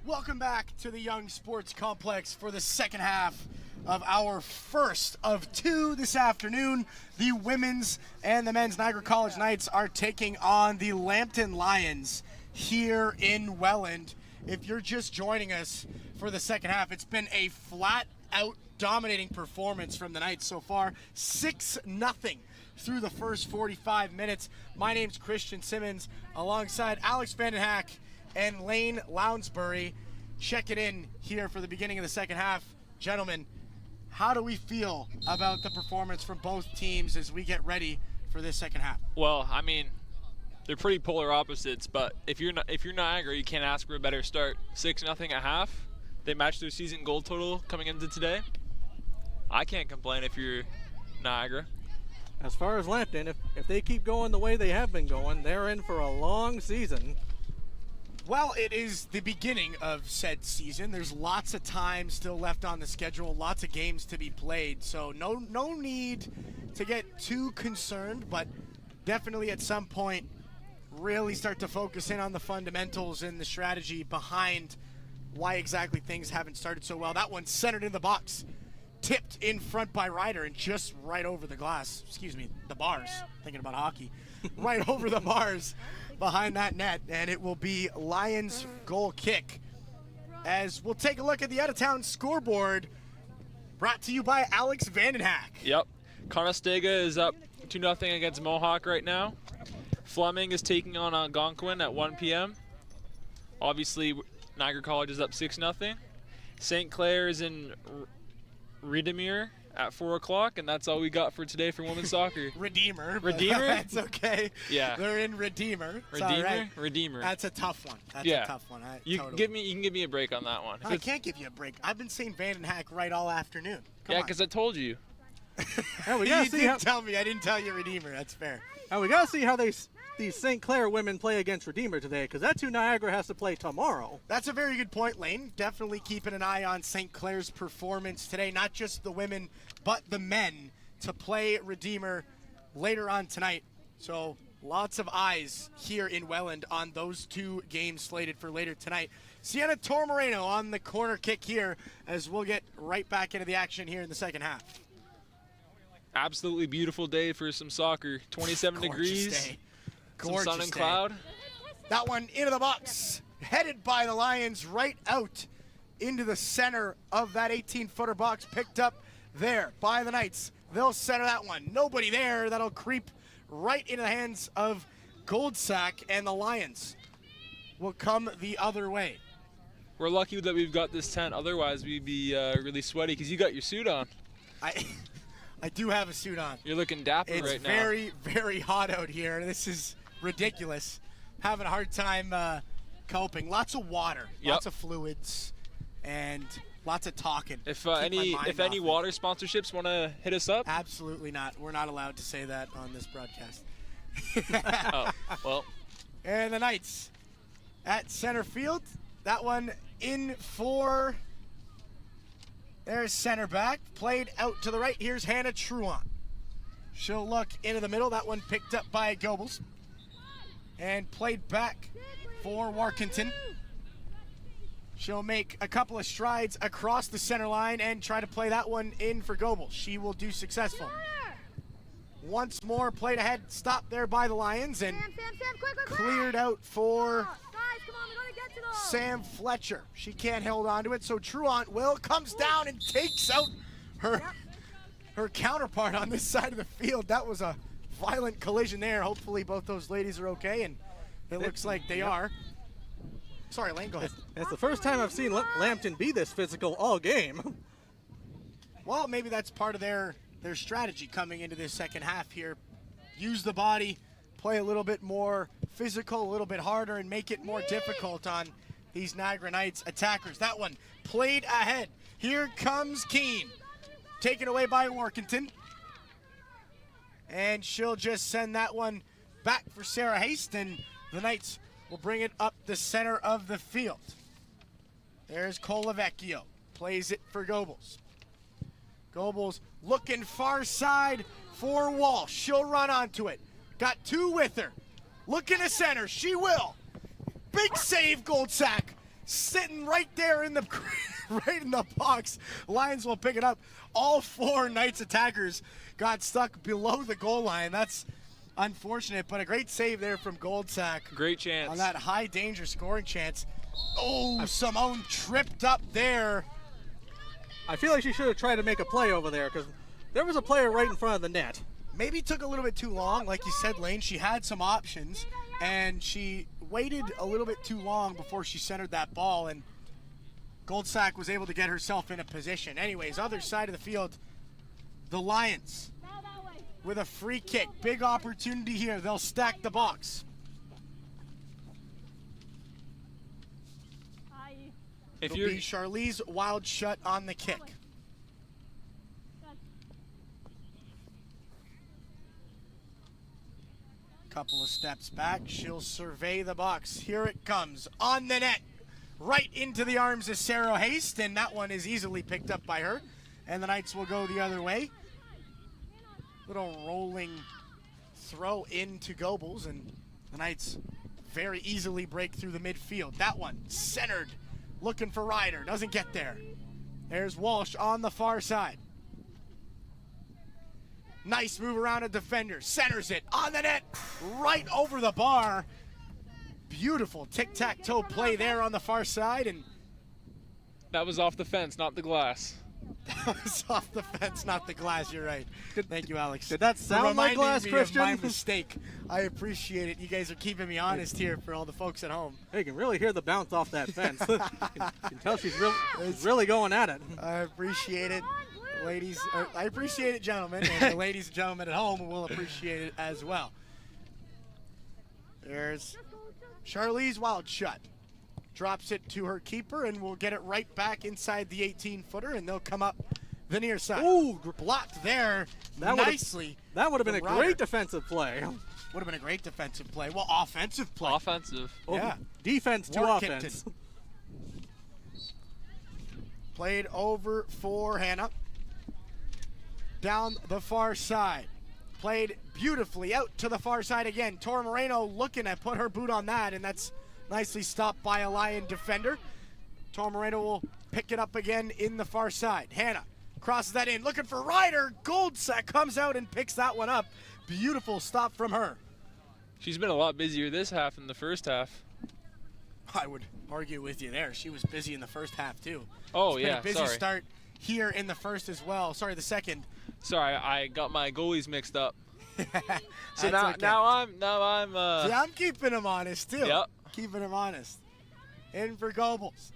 Welcome back to the Young Sports Complex for the second half of our first of two this afternoon. The women's and the men's Niagara College Knights are taking on the Lambton Lions here in Welland. If you're just joining us for the second half, it's been a flat-out dominating performance from the Knights so far. 6-0 through the first 45 minutes. My name's Christian Simmons, alongside Alex Vandenhack and Lane Lounsbury. Check it in here for the beginning of the second half. Gentlemen, how do we feel about the performance from both teams as we get ready for this second half? Well, I mean, they're pretty polar opposites, but if you're Niagara, you can't ask for a better start. 6-0 at half. They matched their season goal total coming into today. I can't complain if you're Niagara. As far as Lambton, if they keep going the way they have been going, they're in for a long season. Well, it is the beginning of said season. There's lots of time still left on the schedule, lots of games to be played, so no need to get too concerned, but definitely at some point really start to focus in on the fundamentals and the strategy behind why exactly things haven't started so well. That one centered in the box, tipped in front by Ryder and just right over the glass. Excuse me, the bars. Thinking about hockey. Right over the bars behind that net, and it will be Lions goal kick. As we'll take a look at the out-of-town scoreboard, brought to you by Alex Vandenhack. Yep. Conestoga is up 2-0 against Mohawk right now. Fleming is taking on Algonquin at 1 p.m. Obviously, Niagara College is up 6-0. St. Clair is in Redeemere at 4 o'clock, and that's all we got for today for women's soccer. Redeemer. Redeemer? That's okay. Yeah. They're in Redeemer. It's Redeemer? all right. Redeemer. That's a tough one. That's Yeah. a tough one. You Totally. can give me a break on that one. I can't give you a break. I've been saying Vandenhack right all afternoon. Come Yeah, on. because I told you. Yeah, we You gotta see didn't how, tell me. I didn't tell you Redeemer. That's fair. and we gotta see how these St. Clair women play against Redeemer today, because that's who Niagara has to play tomorrow. That's a very good point, Lane. Definitely keeping an eye on St. Clair's performance today. Not just the women, but the men to play Redeemer later on tonight. So lots of eyes here in Welland on those two games slated for later tonight. Sienna Tormoreno on the corner kick here, as we'll get right back into the action here in the second half. Absolutely beautiful day for some soccer. 27 Gorgeous degrees. day. Some Gorgeous sun and day. cloud. That one into the box, headed by the Lions right out into the center of that 18-footer box, picked up there by the Knights. They'll center that one. Nobody there. That'll creep right into the hands of Goldsack, and the Lions will come the other way. We're lucky that we've got this tent. Otherwise, we'd be really sweaty because you got your suit on. I do have a suit on. You're looking dapper It's right now. very, very hot out here. This is ridiculous. Having a hard time coping. Lots of water, Yep. lots of fluids, and lots of talking. If Keep my any mind if off any it. water sponsorships want to hit us up, Absolutely not. We're not allowed to say that on this broadcast. oh well, And the Knights at center field. That one in for, there's center back. Played out to the right. Here's Hannah Truant. She'll look into the middle. That one picked up by Goebbels. And played back for Warkentin. She'll make a couple of strides across the center line and try to play that one in for Goebbels. She will do successful. Once more played ahead, stopped there by the Lions, and Quick, cleared out for Guys, come on, we gotta get to them. Sam Fletcher. She can't hold on to it, so Truant comes down and takes out her counterpart on this side of the field. That was a violent collision there. Hopefully both those ladies are okay, and it looks like they are. Sorry, Lane, go ahead. It's the first time I've seen Lambton be this physical all game. Well, maybe that's part of their strategy coming into this second half here. Use the body, play a little bit more physical, a little bit harder, and make it more difficult on these Niagara Knights attackers. That one played ahead. Here comes Keene. Taken away by Warkentin. And she'll just send that one back for Sarah Haste, and the Knights will bring it up the center of the field. There's Colavecchio. Plays it for Goebbels. Goebbels looking far side for Walsh. She'll run onto it. Got two with her. Looking to center. She will. Big save, Goldsack. sitting right there in the right in the box. Lions will pick it up. All 4 Knights attackers got stuck below the goal line. That's unfortunate, but a great save there from Goldsack. Great chance. On that high danger scoring chance. Oh, Simone tripped up there. I feel like she should have tried to make a play over there because there was a player right in front of the net. Maybe took a little bit too long. Like you said, Lane, she had some options, and she waited a little bit too long before she centered that ball, and Goldsack was able to get herself in a position. Anyways, other side of the field, the Lions with a free kick. Big opportunity here. They'll stack the box. If It'll you're be Charlize Wild Shut on the kick. Couple of steps back. She'll survey the box. Here it comes. On the net. Right into the arms of Sarah Haste, and that one is easily picked up by her. And the Knights will go the other way. Little rolling throw into Goebbels, and the Knights very easily break through the midfield. That one centered, looking for Ryder, doesn't get there. There's Walsh on the far side. Nice move around a defender, centers it on the net, right over the bar. Beautiful tic-tac-toe play there on the far side, and that was off the fence, not the glass. that was off the fence, not the glass. You're right. Thank you, Alex. Did that sound like glass, Christian? Of my mistake. I appreciate it. You guys are keeping me honest here for all the folks at home. Hey, you can really hear the bounce off that fence. You can tell she's really going at it. I appreciate it, ladies. I appreciate it, gentlemen, and the ladies and gentlemen at home will appreciate it as well. There's Charlize Wild Shut. Drops it to her keeper, and we'll get it right back inside the 18-footer, and they'll come up the near side. Ooh, blocked there nicely. That would have been a Ryder. great defensive play. Would have been a great defensive play. Well, offensive play. Offensive. Yeah. Defense to Workington. offense. Played over for Hannah. Down the far side. Played beautifully out to the far side again. Tora Moreno looking to put her boot on that, and that's nicely stopped by a Lion defender. Tora Moreno will pick it up again in the far side. Hannah crosses that in, looking for Ryder. Goldsack comes out and picks that one up. Beautiful stop from her. She's been a lot busier this half than the first half. I would argue with you there. She was busy in the first half too. Oh, it's been yeah, a busy sorry. start here in the first as well. Sorry, the second. Sorry, I got my goalies mixed up. So That's now okay. I'm See, I'm keeping him honest too. Yep. Keeping him honest. In for Goebbels.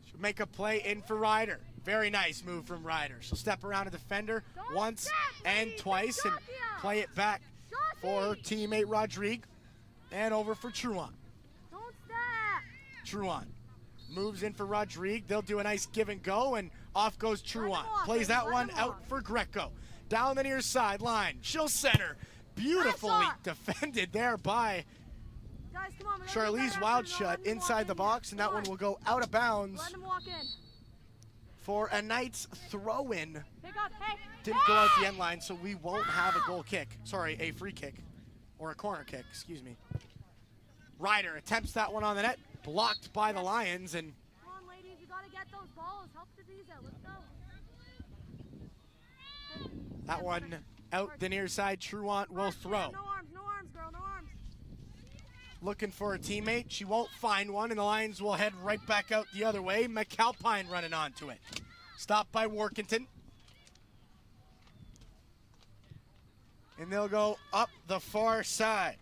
She'll make a play in for Ryder. Very nice move from Ryder. She'll step around a defender once and twice and play it back for her teammate Rodrigue. And over for Truant. Truant moves in for Rodrigue. They'll do a nice give and go, and off goes Truant. Plays that one out for Greco. Down the near sideline. She'll center. Beautifully defended there by Charlize Wild Shut inside the box, and that one will go out of bounds for a Knights throw-in. Didn't go out the end line, so we won't have a goal kick. Sorry, a free kick. Or a corner kick, excuse me. Ryder attempts that one on the net, blocked by the Lions, and Come on, ladies, you gotta get those balls. Help Disease out. Let's go. that one out the near side. Truant will throw. No arms, girl, no arms. Looking for a teammate. She won't find one, and the Lions will head right back out the other way. McAlpine running onto it. Stopped by Workington. And they'll go up the far side.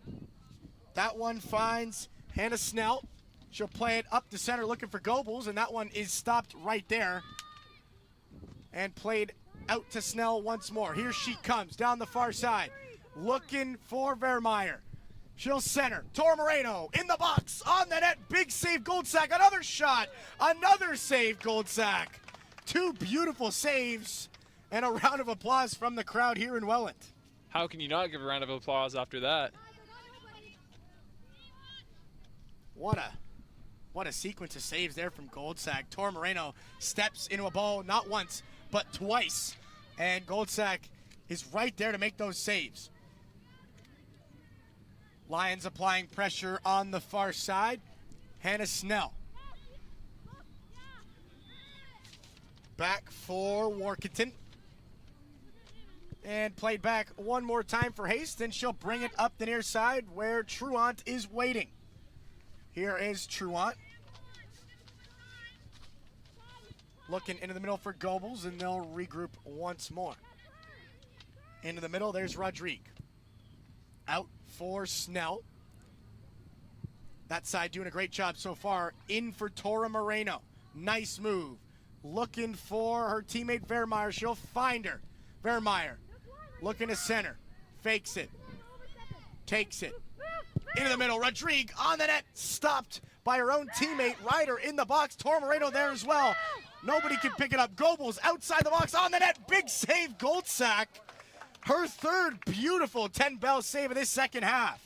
That one finds Hannah Snell. She'll play it up the center looking for Goebbels, and that one is stopped right there. And played out to Snell once more. Here she comes down the far side. Looking for Vermeyer. She'll center. Tora Moreno in the box. On the net. Big save, Goldsack. Another shot. Another save, Goldsack. Two beautiful saves. And a round of applause from the crowd here in Welland. How can you not give a round of applause after that? What a sequence of saves there from Goldsack. Tora Moreno steps into a ball not once, but twice. And Goldsack is right there to make those saves. Lions applying pressure on the far side. Hannah Snell. Back for Workington. And played back one more time for Haste, and she'll bring it up the near side where Truant is waiting. Here is Truant. Looking into the middle for Goebbels, and they'll regroup once more. Into the middle, there's Rodrigue. Out for Snell. That side doing a great job so far. In for Tora Moreno. Nice move. Looking for her teammate Vermeyer. She'll find her. Vermeyer looking to center. Fakes it. Takes it. Into the middle. Rodrigue on the net. Stopped by her own teammate. Ryder in the box. Tora Moreno there as well. Nobody can pick it up. Goebbels outside the box on the net. Big save. Goldsack. Her third beautiful 10-bell save of this second half.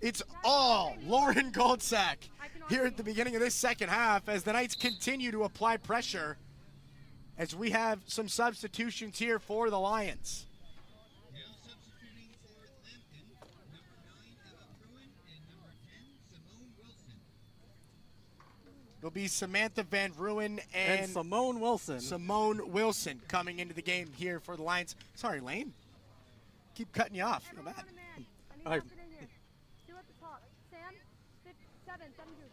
It's all Lauren Goldsack here at the beginning of this second half as the Knights continue to apply pressure as we have some substitutions here for the Lions. Now substituting for Lambton, number 9, Emma Bruin, and number 10, Simone Wilson. It'll be Samantha Van Ruin And and Simone Wilson. Simone Wilson coming into the game here for the Lions. Sorry, Lane. Keep cutting you off. Feel bad. I- Two at the top. Sam, 7, 7 2.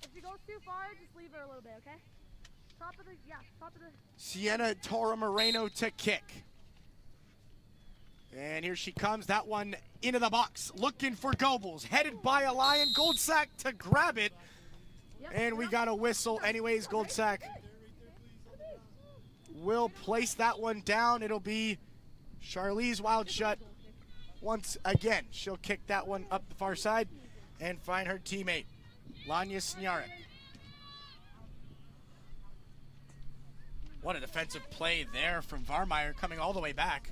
If she goes too far, just leave her a little bit, okay? Top of the. Sienna Tora Moreno to kick. And here she comes. That one into the box. Looking for Goebbels. Headed by a Lion. Goldsack to grab it. And we got a whistle. Anyways, Goldsack will place that one down. It'll be Charlize Wildshut. Once again, she'll kick that one up the far side and find her teammate, Lanya Sniarek. What a defensive play there from Varmeyer coming all the way back.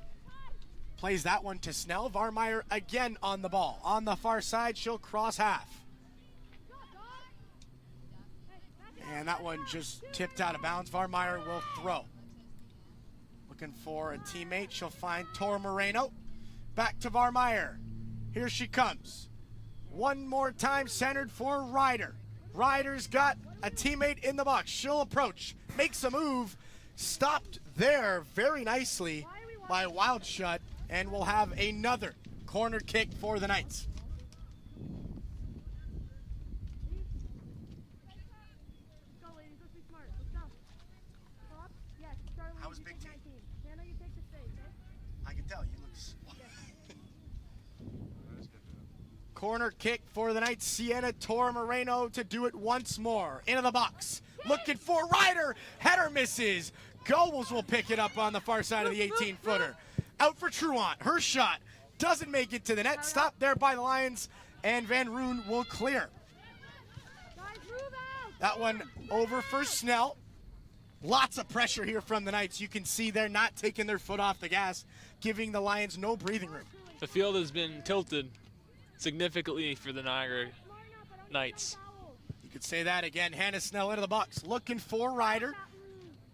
Plays that one to Snell. Varmeyer again on the ball. On the far side, she'll cross half. And that one just tipped out of bounds. Varmeyer will throw. Looking for a teammate. She'll find Tora Moreno. Back to Varmeyer. Here she comes. One more time centered for Ryder. Ryder's got a teammate in the box. She'll approach. Makes a move. Stopped there very nicely by Wildshut. And we'll have another corner kick for the Knights. Let's go, ladies. Let's be smart. Let's go. Top. Yes. Charlie, How was you Big take T? 19. Hannah, you take the space, okay? I can tell you looks. Corner kick for the Knights. Sienna Tora Moreno to do it once more. Into the box. Looking for Ryder. Header misses. Goebbels will pick it up on the far side of the 18-footer. Out for Truant. Her shot doesn't make it to the net. Stopped there by the Lions. And Van Roon will clear. Guys, move out. That one over for Snell. Lots of pressure here from the Knights. You can see they're not taking their foot off the gas, giving the Lions no breathing room. The field has been tilted significantly for the Niagara Knights. You could say that again. Hannah Snell into the box. Looking for Ryder.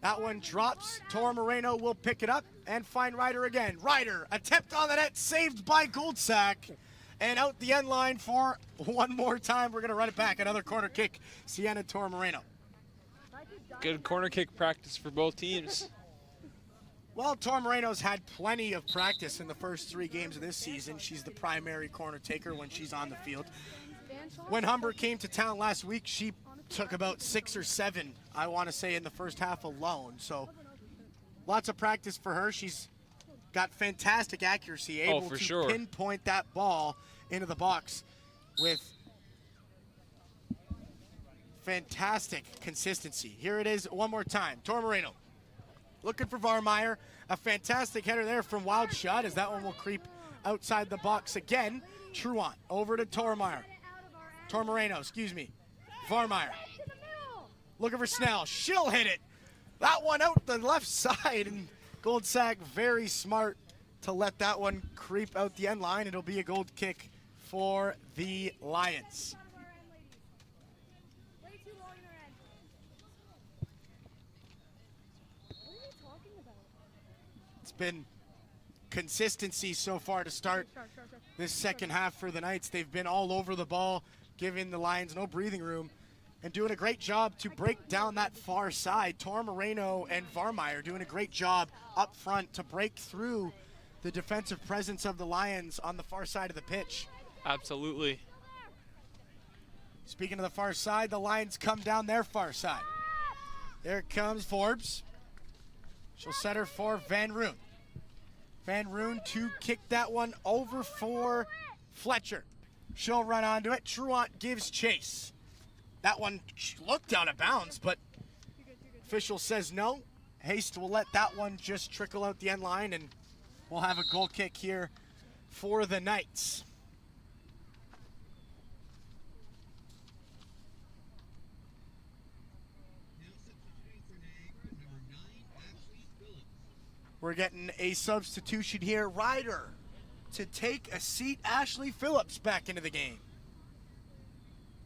That one drops. Tora Moreno will pick it up and find Ryder again. Ryder, attempt on the net, saved by Goldsack. And out the end line for one more time. We're going to run it back. Another corner kick. Sienna Tora Moreno. Good corner kick practice for both teams. Well, Tora Moreno's had plenty of practice in the first 3 games of this season. She's the primary corner taker when she's on the field. When Humber came to town last week, she took about 6 or 7, I want to say, in the first half alone. So lots of practice for her. She's got fantastic accuracy, able to pinpoint that ball into the box with fantastic consistency. Here it is one more time. Tora Moreno looking for Varmeyer. A fantastic header there from Wildshut as that one will creep outside the box again. Truant over to Tora Moreno, excuse me. Varmeyer looking for Snell. She'll hit it. That one out the left side, and Goldsack very smart to let that one creep out the end line. It'll be a gold kick for the Lions. It's been consistency so far to start this second half for the Knights. They've been all over the ball, giving the Lions no breathing room, and doing a great job to break down that far side. Tor Moreno and Varmeyer doing a great job up front to break through the defensive presence of the Lions on the far side of the pitch. Absolutely. Speaking of the far side, the Lions come down their far side. There comes Forbes. She'll set her for Van Roon. Van Roon to kick that one over for Fletcher. She'll run onto it. Truant gives chase. That one looked out of bounds, but official says no. Haste will let that one just trickle out the end line, and we'll have a goal kick here for the Knights. We're getting a substitution here. Ryder to take a seat. Ashley Phillips back into the game.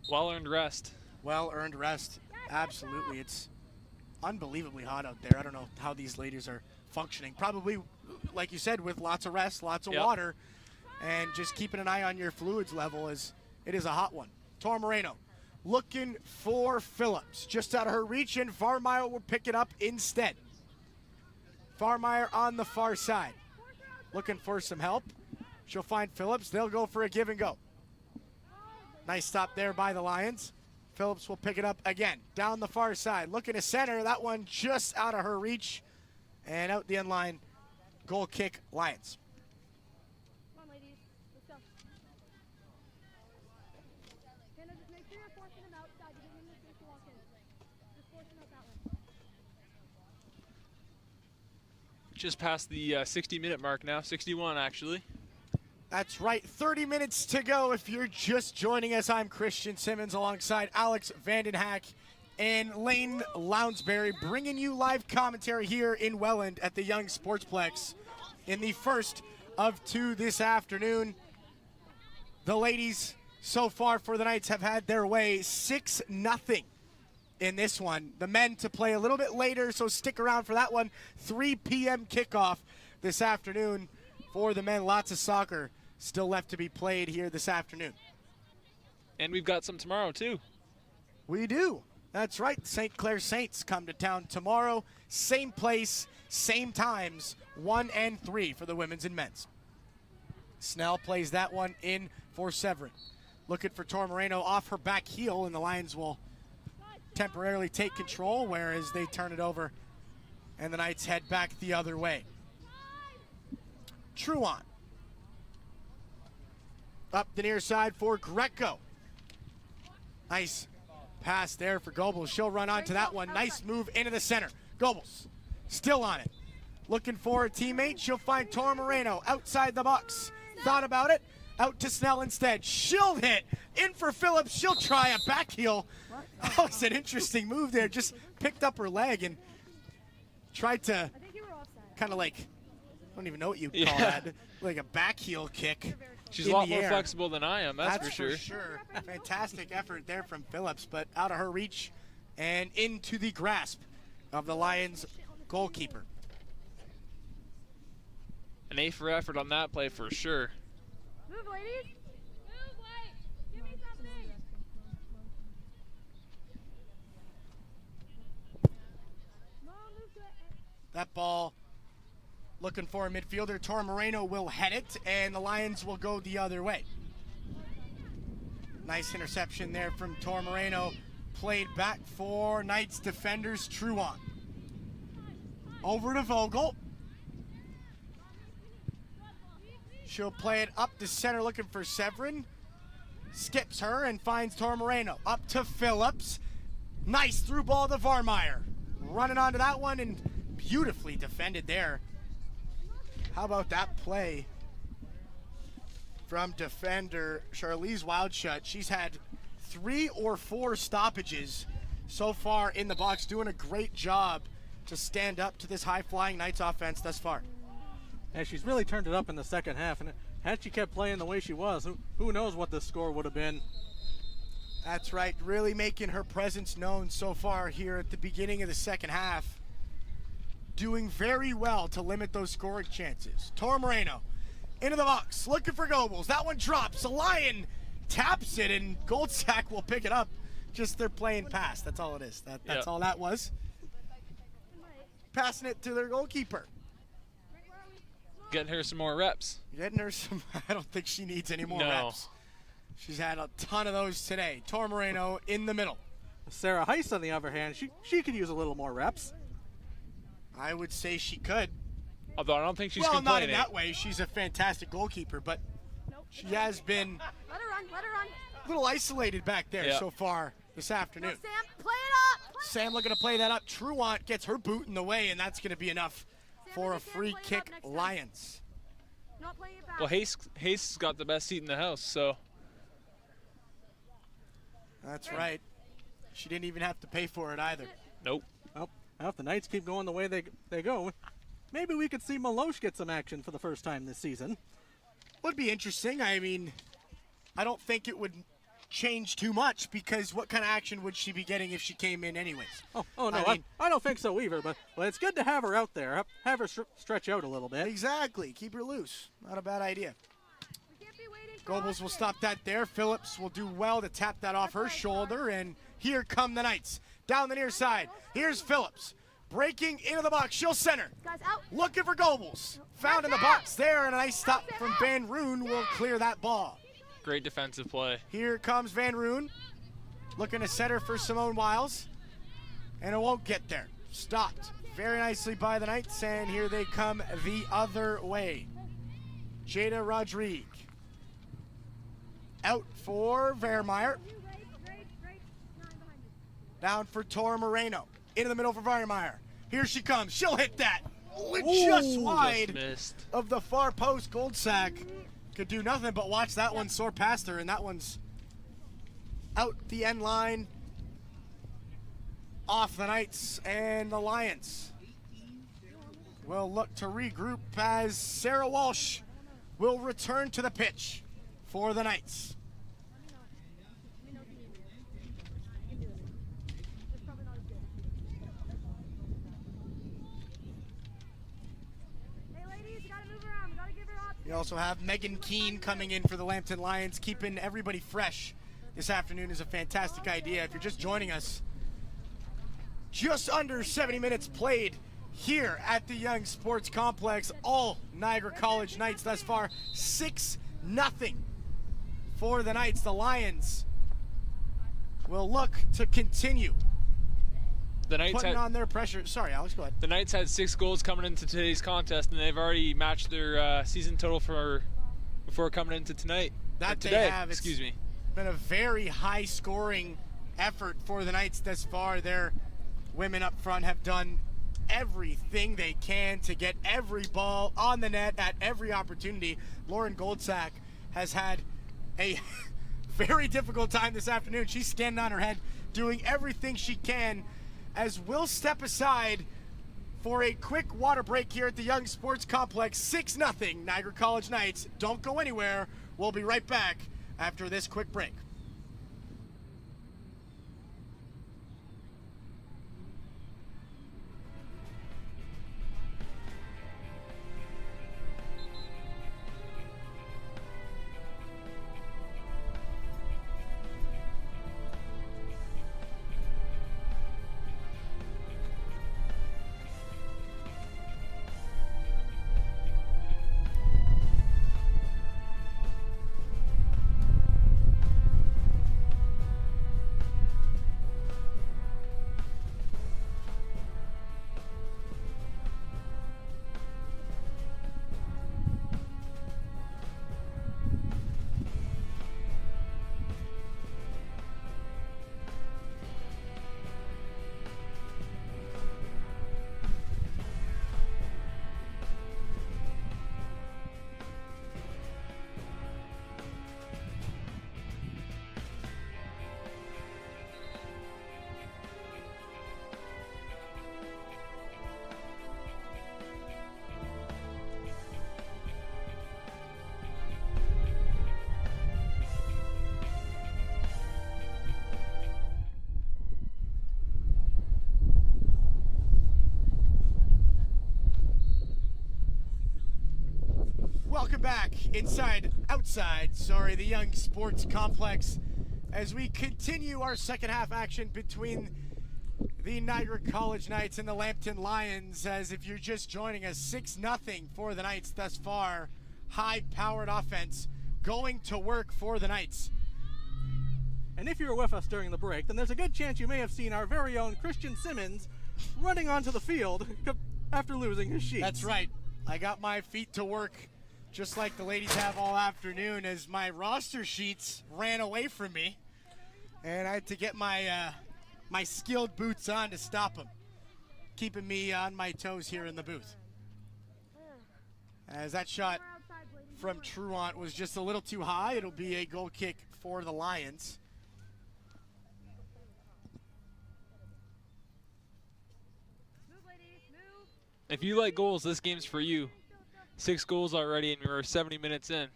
Well-earned rest. Well-earned rest. Absolutely. It's unbelievably hot out there. I don't know how these ladies are functioning. Probably, like you said, with lots of rest, lots of water, and just keeping an eye on your fluids level, as it is a hot one. Tor Moreno looking for Phillips. Just out of her reach, and Varmeyer will pick it up instead. Varmeyer on the far side, looking for some help. She'll find Phillips. They'll go for a give and go. Nice stop there by the Lions. Phillips will pick it up again, down the far side. Looking to center, that one just out of her reach. And out the end line, goal kick, Lions. Come on, ladies. Let's go. Hannah, just make sure you're forcing them outside. You didn't even space to walk in. Just force them out that way. Just past the 60-minute mark now, 61 actually. That's right, 30 minutes to go. If you're just joining us, I'm Christian Simmons alongside Alex Vandenhack and Lane Lounsbury, bringing you live commentary here in Welland at the Young Sportsplex in the first of two this afternoon. The ladies so far for the Knights have had their way 6-0 in this one. The men to play a little bit later, so stick around for that one. 3 p.m. kickoff this afternoon for the men. Lots of soccer still left to be played here this afternoon. And we've got some tomorrow too. We do. That's right. St. Clair Saints come to town tomorrow. Same place, same times, 1 and 3 for the women's and men's. Snell plays that one in for Severin. Looking for Tor Moreno off her back heel, and the Lions will temporarily take control, whereas they turn it over and the Knights head back the other way. Truant. Up the near side for Greco. Nice pass there for Goebbels. She'll run onto that one. Nice move into the center. Goebbels still on it. Looking for a teammate. She'll find Tor Moreno outside the box. Thought about it. Out to Snell instead. She'll hit. In for Phillips. She'll try a back heel. That was an interesting move there. Just picked up her leg and tried to kind of like, I don't even know what you call that. Like a back heel kick. She's a lot more flexible than I am, that's for sure. Fantastic effort there from Phillips, but out of her reach and into the grasp of the Lions goalkeeper. An A for effort on that play for sure. Move, ladies. Move, White. Give me something. That ball looking for a midfielder. Tor Moreno will head it, and the Lions will go the other way. Nice interception there from Tor Moreno. Played back for Knights defenders, Truant. Over to Vogel. She'll play it up the center, looking for Severin. Skips her and finds Tor Moreno. Up to Phillips. Nice through ball to Varmeyer. Running onto that one and beautifully defended there. How about that play from defender Charlize Wildshut? She's had 3 or 4 stoppages so far in the box, doing a great job to stand up to this high-flying Knights offense thus far. And she's really turned it up in the second half. And had she kept playing the way she was, who knows what the score would have been. That's right, really making her presence known so far here at the beginning of the second half. doing very well to limit those scoring chances. Tor Moreno into the box, looking for Goebbels. That one drops. A Lion taps it, and Goldsack will pick it up. Just they're playing pass. That's all it is. That's all that was. Passing it to their goalkeeper. Getting her some more reps. Getting her some. I don't think she needs any more reps. She's had a ton of those today. Tor Moreno in the middle. Sarah Heiss, on the other hand, she could use a little more reps. I would say she could. Although I don't think she's well, complaining. not in that way. She's a fantastic goalkeeper, but she has been Let her run, let her run. a little isolated back there so far this afternoon. Sam, play it up. Sam looking to play that up. Truant gets her boot in the way, and that's going to be enough for a free kick, Lions. Not playing it back. Well, Hayes got the best seat in the house, so. That's right. She didn't even have to pay for it either. Nope. Well, if the Knights keep going the way they go, maybe we could see Maloche get some action for the first time this season. Would be interesting. I mean, I don't think it would change too much, because what kind of action would she be getting if she came in anyways? Oh no, I don't think so either, but it's good to have her out there. Have her stretch out a little bit. Exactly. Keep her loose. Not a bad idea. We can't be waiting for Goebbels will Austin. stop that there. Phillips will do well to tap that off her shoulder, and here come the Knights. Down the near side. Here's Phillips. Breaking into the box. She'll center. Guys, out. Looking for Goebbels. Found in the box there, and a nice stop from Van Roon will clear that ball. Great defensive play. Here comes Van Roon. Looking to center for Simone Wiles. And it won't get there. Stopped very nicely by the Knights, and here they come the other way. Jada Rodrigue. Out for Vermeer. Down for Tor Moreno. Into the middle for Vermeer. Here she comes. She'll hit that. Just wide missed. of the far post. Goldsack could do nothing but watch that one soar past her, and that one's out the end line. Off the Knights, and the Lions will look to regroup as Sarah Walsh will return to the pitch for the Knights. Hey, ladies, you gotta move around. We gotta give her options. We also have Megan Keane coming in for the Lambton Lions. Keeping everybody fresh this afternoon is a fantastic idea. If you're just joining us, just under 70 minutes played here at the Young Sports Complex. All Niagara College Knights thus far, 6-0 for the Knights. The Lions will look to continue The Knights putting on their pressure. Sorry, Alex, go ahead. The Knights had 6 goals coming into today's contest, and they've already matched their season total before coming into tonight. That today, they have. excuse me. Been a very high scoring effort for the Knights thus far. Their women up front have done everything they can to get every ball on the net at every opportunity. Lauren Goldsack has had a very difficult time this afternoon. She's standing on her head, doing everything she can, as we'll step aside for a quick water break here at the Young Sports Complex. 6-0 Niagara College Knights. Don't go anywhere. We'll be right back after this quick break. back outside, the Young Sports Complex as we continue our second half action between the Niagara College Knights and the Lambton Lions. As if you're just joining us, 6-0 for the Knights thus far. High-powered offense going to work for the Knights. And if you were with us during the break, then there's a good chance you may have seen our very own Christian Simmons running onto the field after losing his sheets. That's right. I got my feet to work just like the ladies have all afternoon as my roster sheets ran away from me. And I had to get my my skilled boots on to stop them, keeping me on my toes here in the booth. As that shot from Truant was just a little too high, it'll be a goal kick for the Lions. If you like goals, this game's for you. 6 goals already, and we're 70 minutes in.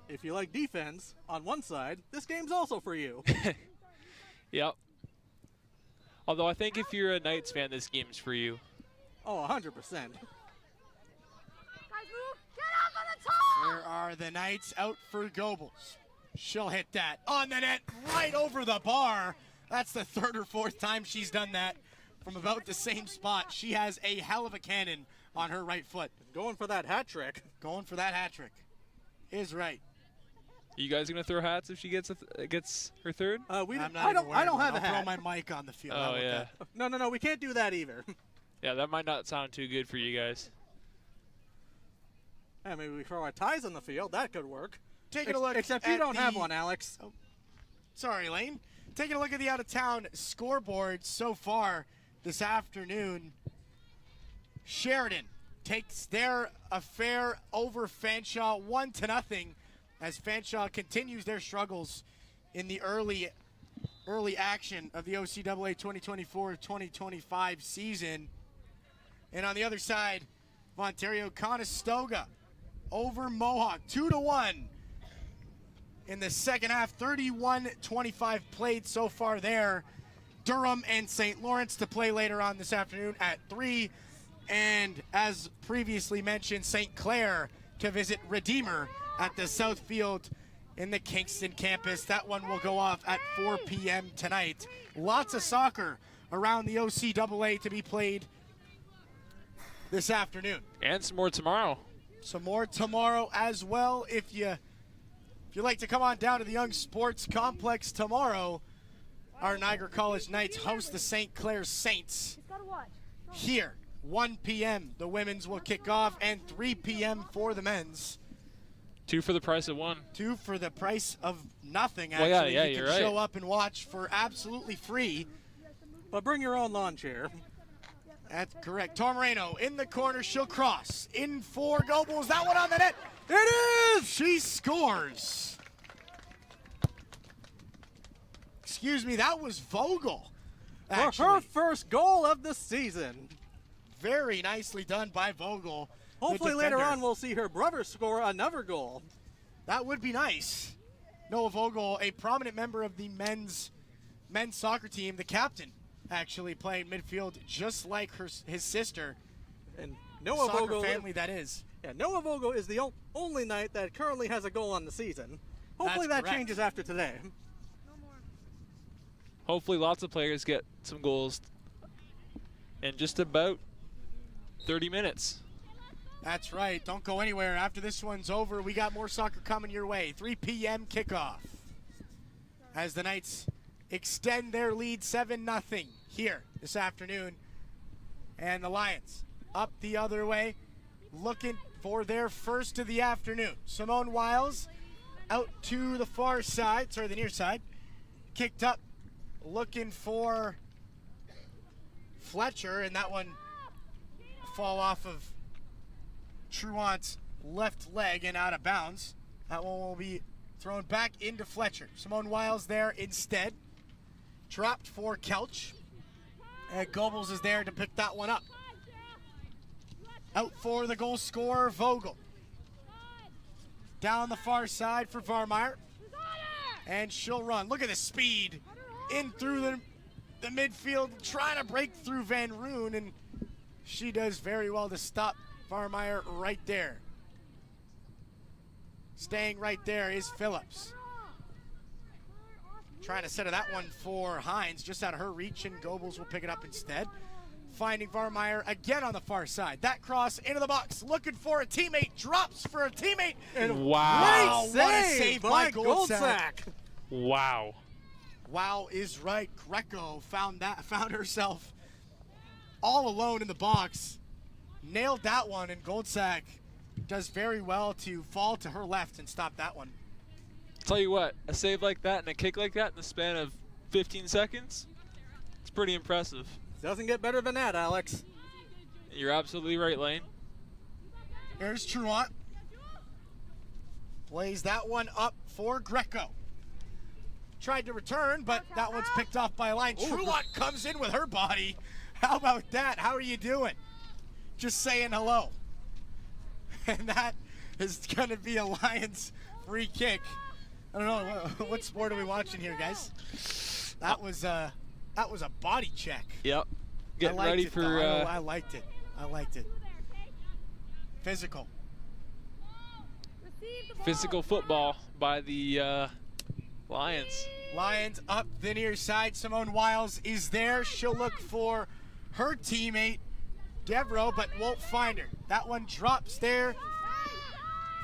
If you like defense on one side, this game's also for you. Yep. Although I think if you're a Knights fan, this game's for you. Oh, 100%. Guys, move! Get up on the top! There are the Knights out for Goebbels. She'll hit that on the net, right over the bar. That's the 3rd or 4th time she's done that from about the same spot. She has a hell of a cannon on her right foot. Going for that hat trick. Going for that hat trick is right. You guys gonna throw hats if she gets gets her 3rd? I don't have a hat. I'll throw my mic on the field. Oh yeah. No, we can't do that either. Yeah, that might not sound too good for you guys. Yeah, maybe we throw our ties on the field. That could work. Taking a look. Except you don't have one, Alex. Oh, sorry, Lane. Taking a look at the out-of-town scoreboard so far this afternoon. Sheridan takes their affair over Fanshawe 1-0 as Fanshawe continues their struggles in the early action of the OCAA 2024-2025 season. And on the other side of Ontario, Conestoga over Mohawk 2-1 in the second half. 31-25 played so far there. Durham and St. Lawrence to play later on this afternoon at 3. And as previously mentioned, St. Clair to visit Redeemer at the Southfield in the Kingston campus. That one will go off at 4 p.m. tonight. Lots of soccer around the OCAA to be played this afternoon. And some more tomorrow. Some more tomorrow as well. If you like to come on down to the Young Sports Complex tomorrow, our Niagara College Knights host the St. Clair Saints here. 1 p.m. the women's will kick off, and 3 p.m. for the men's. 2 for the price of 1. 2 for the price of nothing, Well, actually. yeah, you you're can right. show up and watch for absolutely free. But bring your own lawn chair. That's correct. Tom Moreno in the corner. She'll cross. In for Goebbels. That one on the net. It is! She scores. Excuse me, that was Vogel. For her Actually, first goal of the season. very nicely done by Vogel. the Hopefully later defender. on we'll see her brother score another goal. That would be nice. Noah Vogel, a prominent member of the men's soccer team, the captain, actually playing midfield just like his sister. And Noah Soccer Vogel, family, that is. yeah, Noah Vogel is the only Knight that currently has a goal on the season. Hopefully That's that correct. changes after today. Hopefully lots of players get some goals in just about 30 minutes. That's right. Don't go anywhere. After this one's over, we got more soccer coming your way. 3 p.m. kickoff as the Knights extend their lead 7-0 here this afternoon. And the Lions up the other way, looking for their first of the afternoon. Simone Wiles out to the far side, sorry, the near side. Kicked up, looking for Fletcher, and that one fall off of Truant's left leg and out of bounds. That one will be thrown back into Fletcher. Simone Wiles there instead. Dropped for Kelch. And Goebbels is there to pick that one up. Out for the goal scorer, Vogel. Down the far side for Varmeyer. And she'll run. Look at the speed. In through the midfield, trying to break through Van Roon, and she does very well to stop Varmeyer right there. Staying right there is Phillips. Trying to center that one for Hines, just out of her reach, and Goebbels will pick it up instead. Finding Varmeyer again on the far side. That cross into the box, looking for a teammate, drops for a teammate. And Wow, Great what a save save by by Goldsack. Goldsack. wow. Wow is right. Greco found herself all alone in the box. Nailed that one, and Goldsack does very well to fall to her left and stop that one. Tell you what, a save like that and a kick like that in the span of 15 seconds, it's pretty impressive. Doesn't get better than that, Alex. You're absolutely right, Lane. Here's Truant. Plays that one up for Greco. Tried to return, but that one's picked off by a line. Truant comes in with her body. How about that? How are you doing? Just saying hello. And that is going to be a Lions free kick. I don't know, what sport are we watching here, guys? That was a body check. Yep. Getting I liked ready it, for though. I liked it. I liked it. Physical. physical football by the Lions. Lions up the near side. Simone Wiles is there. She'll look for her teammate, Devereaux, but won't find her. That one drops there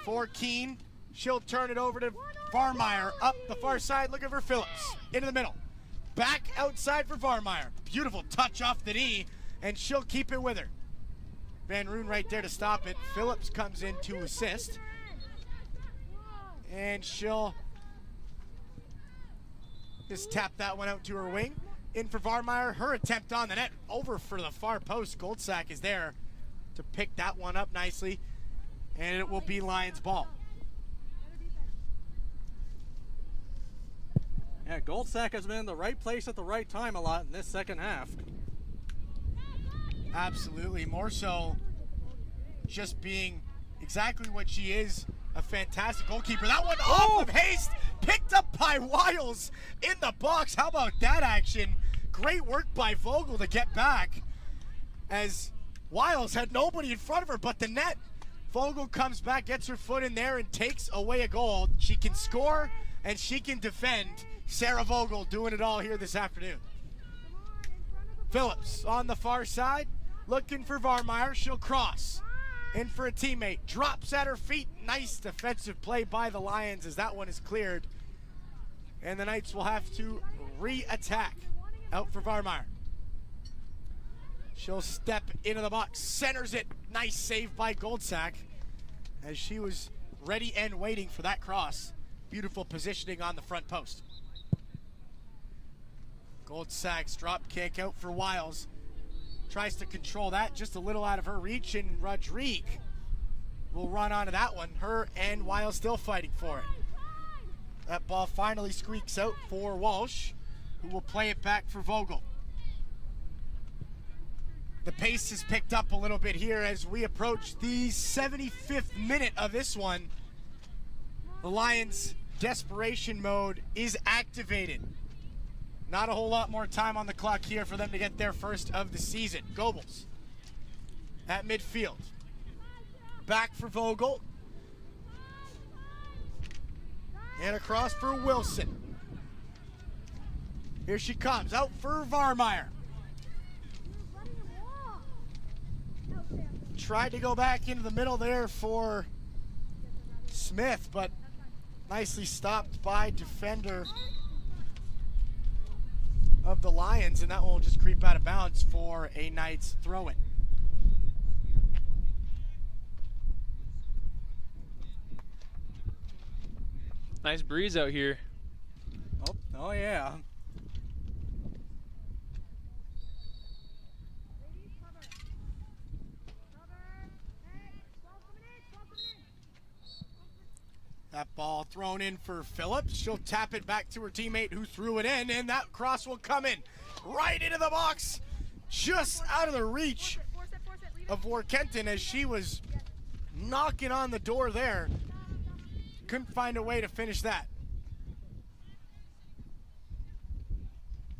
for Keene. She'll turn it over to Varmeyer up the far side, looking for Phillips. Into the middle. Back outside for Varmeyer. Beautiful touch off the knee, and she'll keep it with her. Van Roon right there to stop it. Phillips comes in to assist. And she'll just tap that one out to her wing. In for Varmeyer. Her attempt on the net. Over for the far post. Goldsack is there to pick that one up nicely. And it will be Lions ball. Yeah, Goldsack has been in the right place at the right time a lot in this second half. Absolutely. More so just being exactly what she is, a fantastic goalkeeper. That one off of haste, picked up by Wiles in the box. How about that action? Great work by Vogel to get back as Wiles had nobody in front of her but the net. Vogel comes back, gets her foot in there, and takes away a goal. She can score and she can defend. Sarah Vogel doing it all here this afternoon. Phillips on the far side, looking for Varmeyer. She'll cross. In for a teammate. Drops at her feet. Nice defensive play by the Lions as that one is cleared. And the Knights will have to re-attack. Out for Varmeyer. She'll step into the box. Centers it. Nice save by Goldsack as she was ready and waiting for that cross. Beautiful positioning on the front post. Goldsack's drop kick out for Wiles. Tries to control that just a little out of her reach, and Rodrigue will run onto that one. Her and Wiles still fighting for it. That ball finally squeaks out for Walsh, who will play it back for Vogel. The pace is picked up a little bit here as we approach the 75th minute of this one. The Lions' desperation mode is activated. Not a whole lot more time on the clock here for them to get their first of the season. Goebbels at midfield. Back for Vogel. And across for Wilson. Here she comes, out for Varmeyer. Tried to go back into the middle there for Smith, but nicely stopped by defender of the Lions, and that one will just creep out of bounds for a Knights throw-in. Nice breeze out here. Oh yeah. That ball thrown in for Phillips. She'll tap it back to her teammate who threw it in, and that cross will come in right into the box, just out of the reach of Warkentin as she was knocking on the door there. Couldn't find a way to finish that.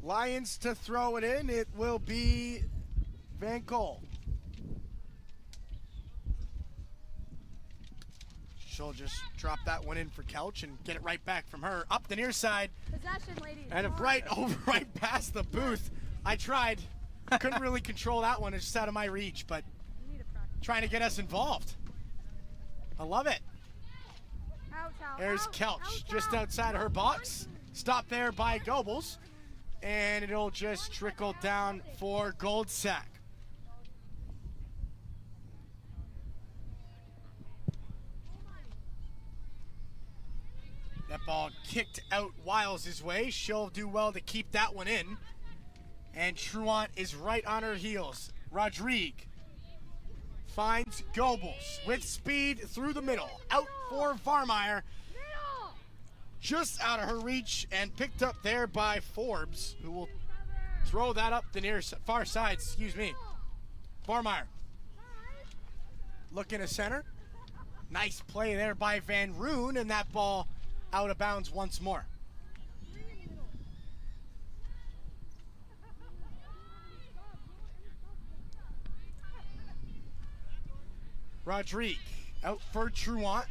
Lions to throw it in. It will be Van Cole. She'll just drop that one in for Couch and get it right back from her. Up the near side. Possession, ladies. And Come on. right past the booth. I tried. Couldn't really control that one. It's just out of my reach, but You need to practice. trying to get us involved. I love it. Out, out, There's out, Kelch out, just out. outside of her box. Stopped there by Goebbels. And it'll just trickle down for Goldsack. That ball kicked out Wiles' way. She'll do well to keep that one in. And Truant is right on her heels. Rodrigue finds Goebbels with speed through the middle. Out for Varmeyer. Middle. Just out of her reach and picked up there by Forbes, who will throw that up the far side, Varmeyer. Looking to center. Nice play there by Van Roon, and that ball out of bounds once more. Rodrigue out for Truant.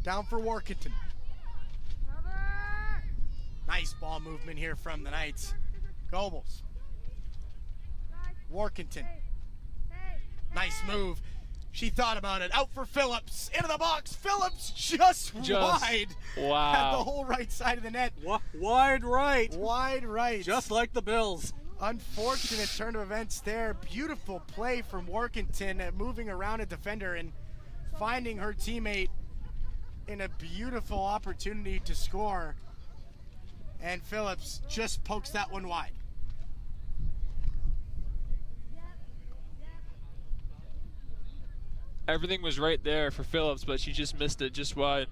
Down for Workington. Cover. Nice ball movement here from the Knights. Goebbels. Workington. Hey. Nice move. She thought about it. Out for Phillips. Into the box. Phillips just wide. Wow. At the whole right side of the net. Wide right. Wide right. Just like the Bills. Unfortunate turn of events there. Beautiful play from Workington at moving around a defender and finding her teammate in a beautiful opportunity to score. And Phillips just pokes that one wide. Everything was right there for Phillips, but she just missed it just wide.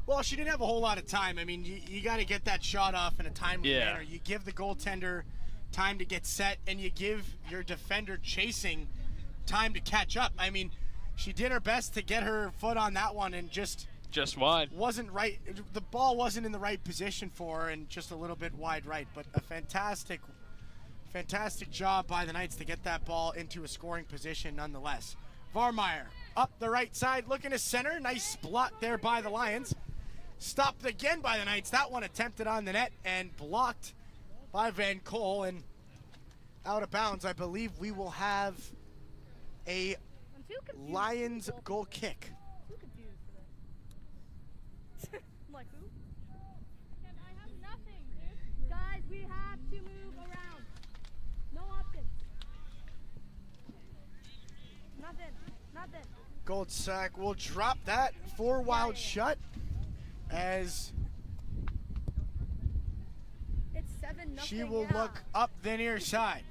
Well, she didn't have a whole lot of time. I mean, you got to get that shot off in a timely manner. You give the goaltender time to get set, and you give your defender chasing time to catch up. I mean, she did her best to get her foot on that one and just wide. wasn't right. The ball wasn't in the right position for her and just a little bit wide right. But a fantastic job by the Knights to get that ball into a scoring position nonetheless. Varmeyer up the right side, looking to center. Nice block there by the Lions. Stopped again by the Knights. That one attempted on the net and blocked by Van Cole and out of bounds. I believe we will have a I'm too confused. Lions goal kick. Too confused for this. I'm like, who? I have nothing, dude. Guys, we have to move around. No options. Nothing. Goldsack will drop that for Wild Shut as It's 7-0. she will look up the near side.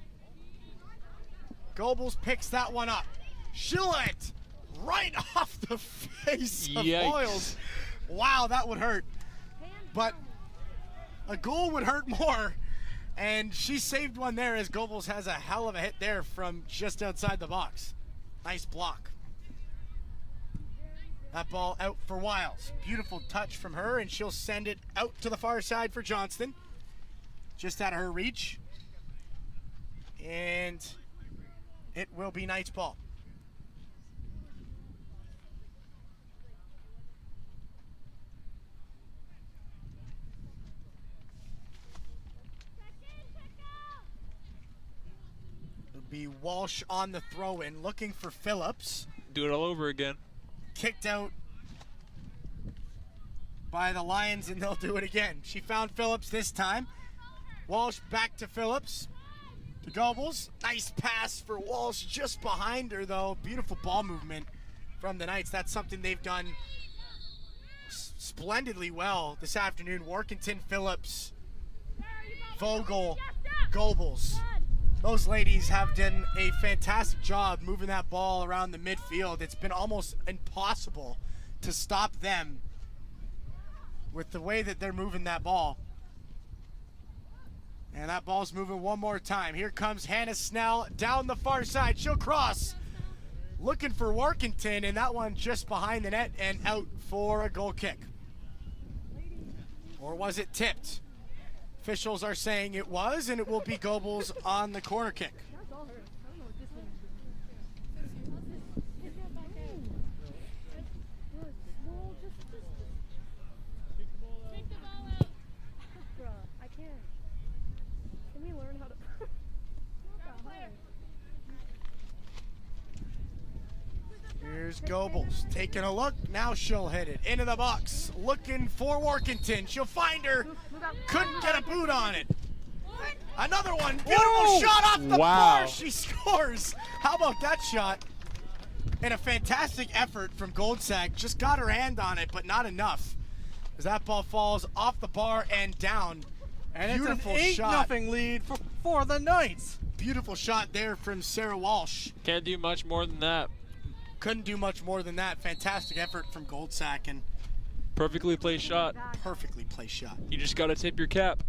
Goebbels picks that one up. Shillett right off the face of Yikes. Boyles. Wow, that would hurt. But a goal would hurt more. And she saved one there as Goebbels has a hell of a hit there from just outside the box. Nice block. That ball out for Wiles. Beautiful touch from her, and she'll send it out to the far side for Johnston. Just out of her reach. And it will be Knights ball. It'll be Walsh on the throw-in, looking for Phillips. Do it all over again. Kicked out by the Lions, and they'll do it again. She found Phillips this time. Walsh back to Phillips. To Goebbels. Nice pass for Walsh just behind her, though. Beautiful ball movement from the Knights. That's something they've done splendidly well this afternoon. Workington, Phillips, Vogel, Goebbels. Those ladies have done a fantastic job moving that ball around the midfield. It's been almost impossible to stop them with the way that they're moving that ball. And that ball's moving one more time. Here comes Hannah Snell down the far side. She'll cross. Looking for Workington, and that one just behind the net and out for a goal kick. Or was it tipped? Officials are saying it was, and it will be Goebbels on the corner kick. That's all her. I don't know what this one is doing. Here's Goebbels taking a look. Now she'll hit it into the box. Looking for Workington. She'll find her. Couldn't get a boot on it. Another one. Beautiful shot off the bar. She scores. How about that shot? And a fantastic effort from Goldsack. Just got her hand on it, but not enough. As that ball falls off the bar and down. And Beautiful it's an shot. 8-0 lead for the Knights. Beautiful shot there from Sarah Walsh. Can't do much more than that. Couldn't do much more than that. Fantastic effort from Goldsack and Perfectly placed shot. perfectly placed shot. You just got to tip your cap.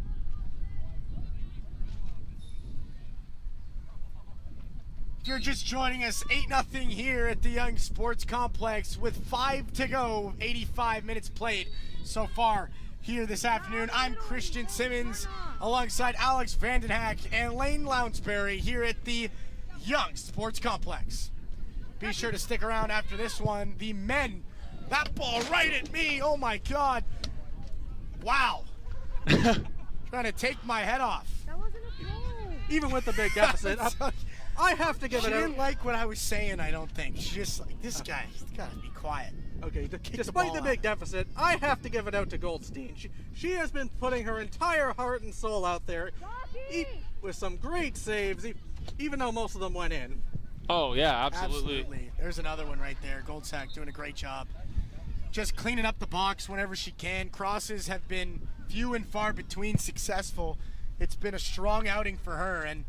If you're just joining us, 8-0 here at the Young Sports Complex with 5 to go, 85 minutes played so far here this afternoon. I'm Christian Simmons alongside Alex Vandenhack and Lane Lounsbury here at the Young Sports Complex. Be sure to stick around after this one. The men, that ball right at me, oh my God. Wow. Trying to take my head off. That wasn't a goal. Even with the big deficit, I have to give She it didn't out. like what I was saying, I don't think. She just like, this guy, he's gotta be quiet. Okay, the despite the ball big deficit, I have to give it out to Goldstein. She has been putting her entire heart and soul out there with some great saves, even though most of them went in. Oh, yeah, absolutely. There's another one right there. Goldsack doing a great job. Just cleaning up the box whenever she can. Crosses have been few and far between successful. It's been a strong outing for her. And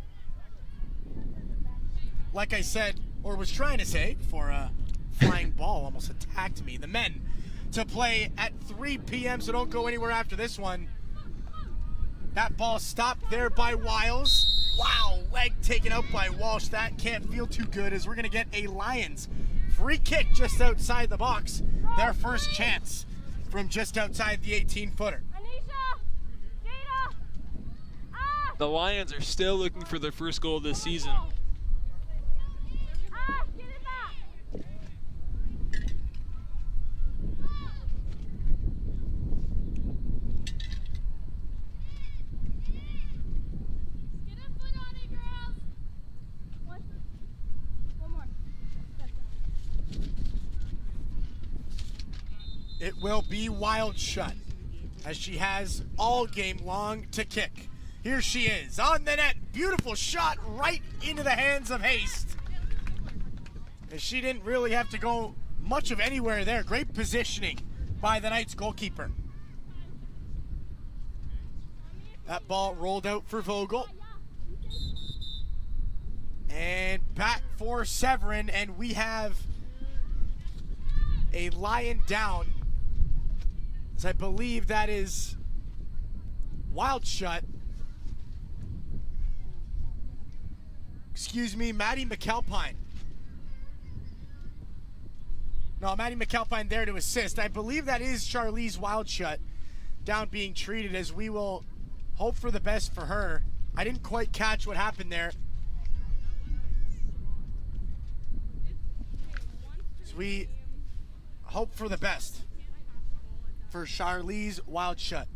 like I said, or was trying to say, before a flying ball almost attacked me, the men to play at 3 p.m., so don't go anywhere after this one. That ball stopped there by Wiles. Wow, leg taken out by Walsh. That can't feel too good as we're going to get a Lions free kick just outside the box. Their first chance from just outside the 18-footer. The Lions are still looking for their first goal this season. It will be Wild shut as she has all game long to kick. Here she is on the net. Beautiful shot right into the hands of Haste. And she didn't really have to go much of anywhere there. Great positioning by the Knights goalkeeper. That ball rolled out for Vogel. And back for Severin, and we have a Lion down. As I believe that is Wild shut. Excuse me, Maddie McAlpine. No, Maddie McAlpine there to assist. I believe that is Charlize Wildshut down being treated, as we will hope for the best for her. I didn't quite catch what happened there. So we hope for the best for Charlize Wildshut.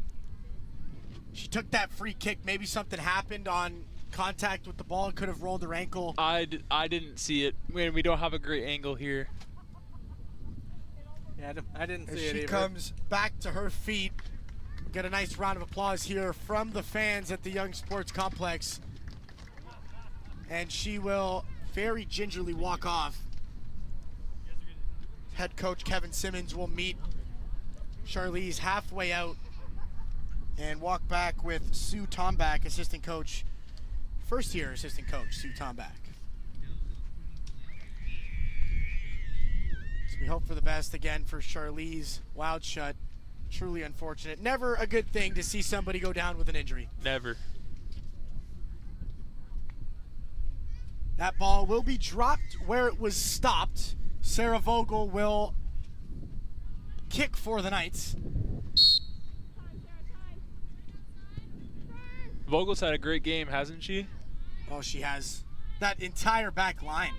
She took that free kick. Maybe something happened on contact with the ball. Could have rolled her ankle. I didn't see it. We don't have a great angle here. Yeah, I didn't see As it she either. comes back to her feet. Get a nice round of applause here from the fans at the Young Sports Complex. And she will very gingerly walk off. Head coach Kevin Simmons will meet Charlize halfway out and walk back with Sue Tomback, assistant coach, first year assistant coach, Sue Tomback. So we hope for the best again for Charlize Wildshut. Truly unfortunate. Never a good thing to see somebody go down with an injury. Never. That ball will be dropped where it was stopped. Sarah Vogel will kick for the Knights. Vogel's had a great game, hasn't she? Oh, she has. That entire back line.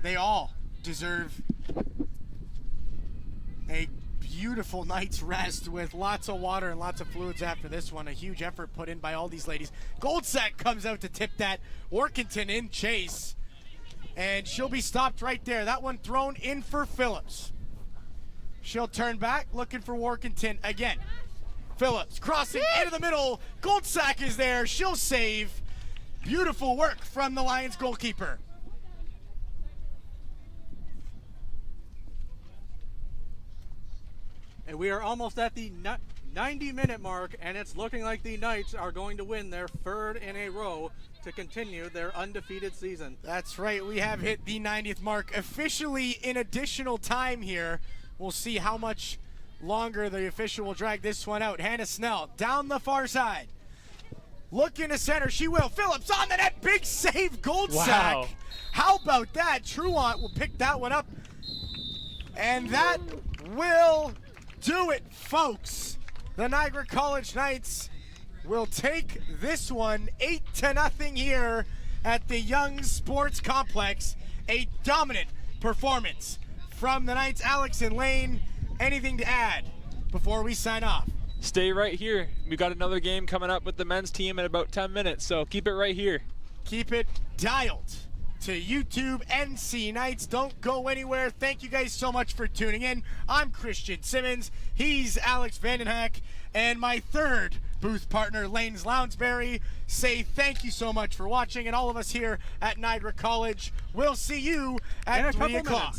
They all deserve a beautiful night's rest with lots of water and lots of fluids after this one. A huge effort put in by all these ladies. Goldsack comes out to tip that. Workington in chase. And she'll be stopped right there. That one thrown in for Phillips. She'll turn back, looking for Workington again. Phillips crossing into the middle. Goldsack is there. She'll save. Beautiful work from the Lions goalkeeper. And we are almost at the 90-minute mark, and it's looking like the Knights are going to win their third in a row to continue their undefeated season. That's right. We have hit the 90th mark officially in additional time here. We'll see how much longer the official will drag this one out. Hannah Snell down the far side. Looking to center. She will. Phillips on the net. Big save. Goldsack. Wow. How about that? Truant will pick that one up. And that will do it, folks. The Niagara College Knights will take this one 8-0 here at the Young Sports Complex. A dominant performance from the Knights. Alex and Lane, anything to add before we sign off? Stay right here. We got another game coming up with the men's team in about 10 minutes, so keep it right here. Keep it dialed to YouTube NC Knights. Don't go anywhere. Thank you guys so much for tuning in. I'm Christian Simmons. He's Alex Vandenhack. And my third booth partner, Lane's Lounsbury, say thank you so much for watching. And all of us here at Niagara College, we'll see you at 3 o'clock.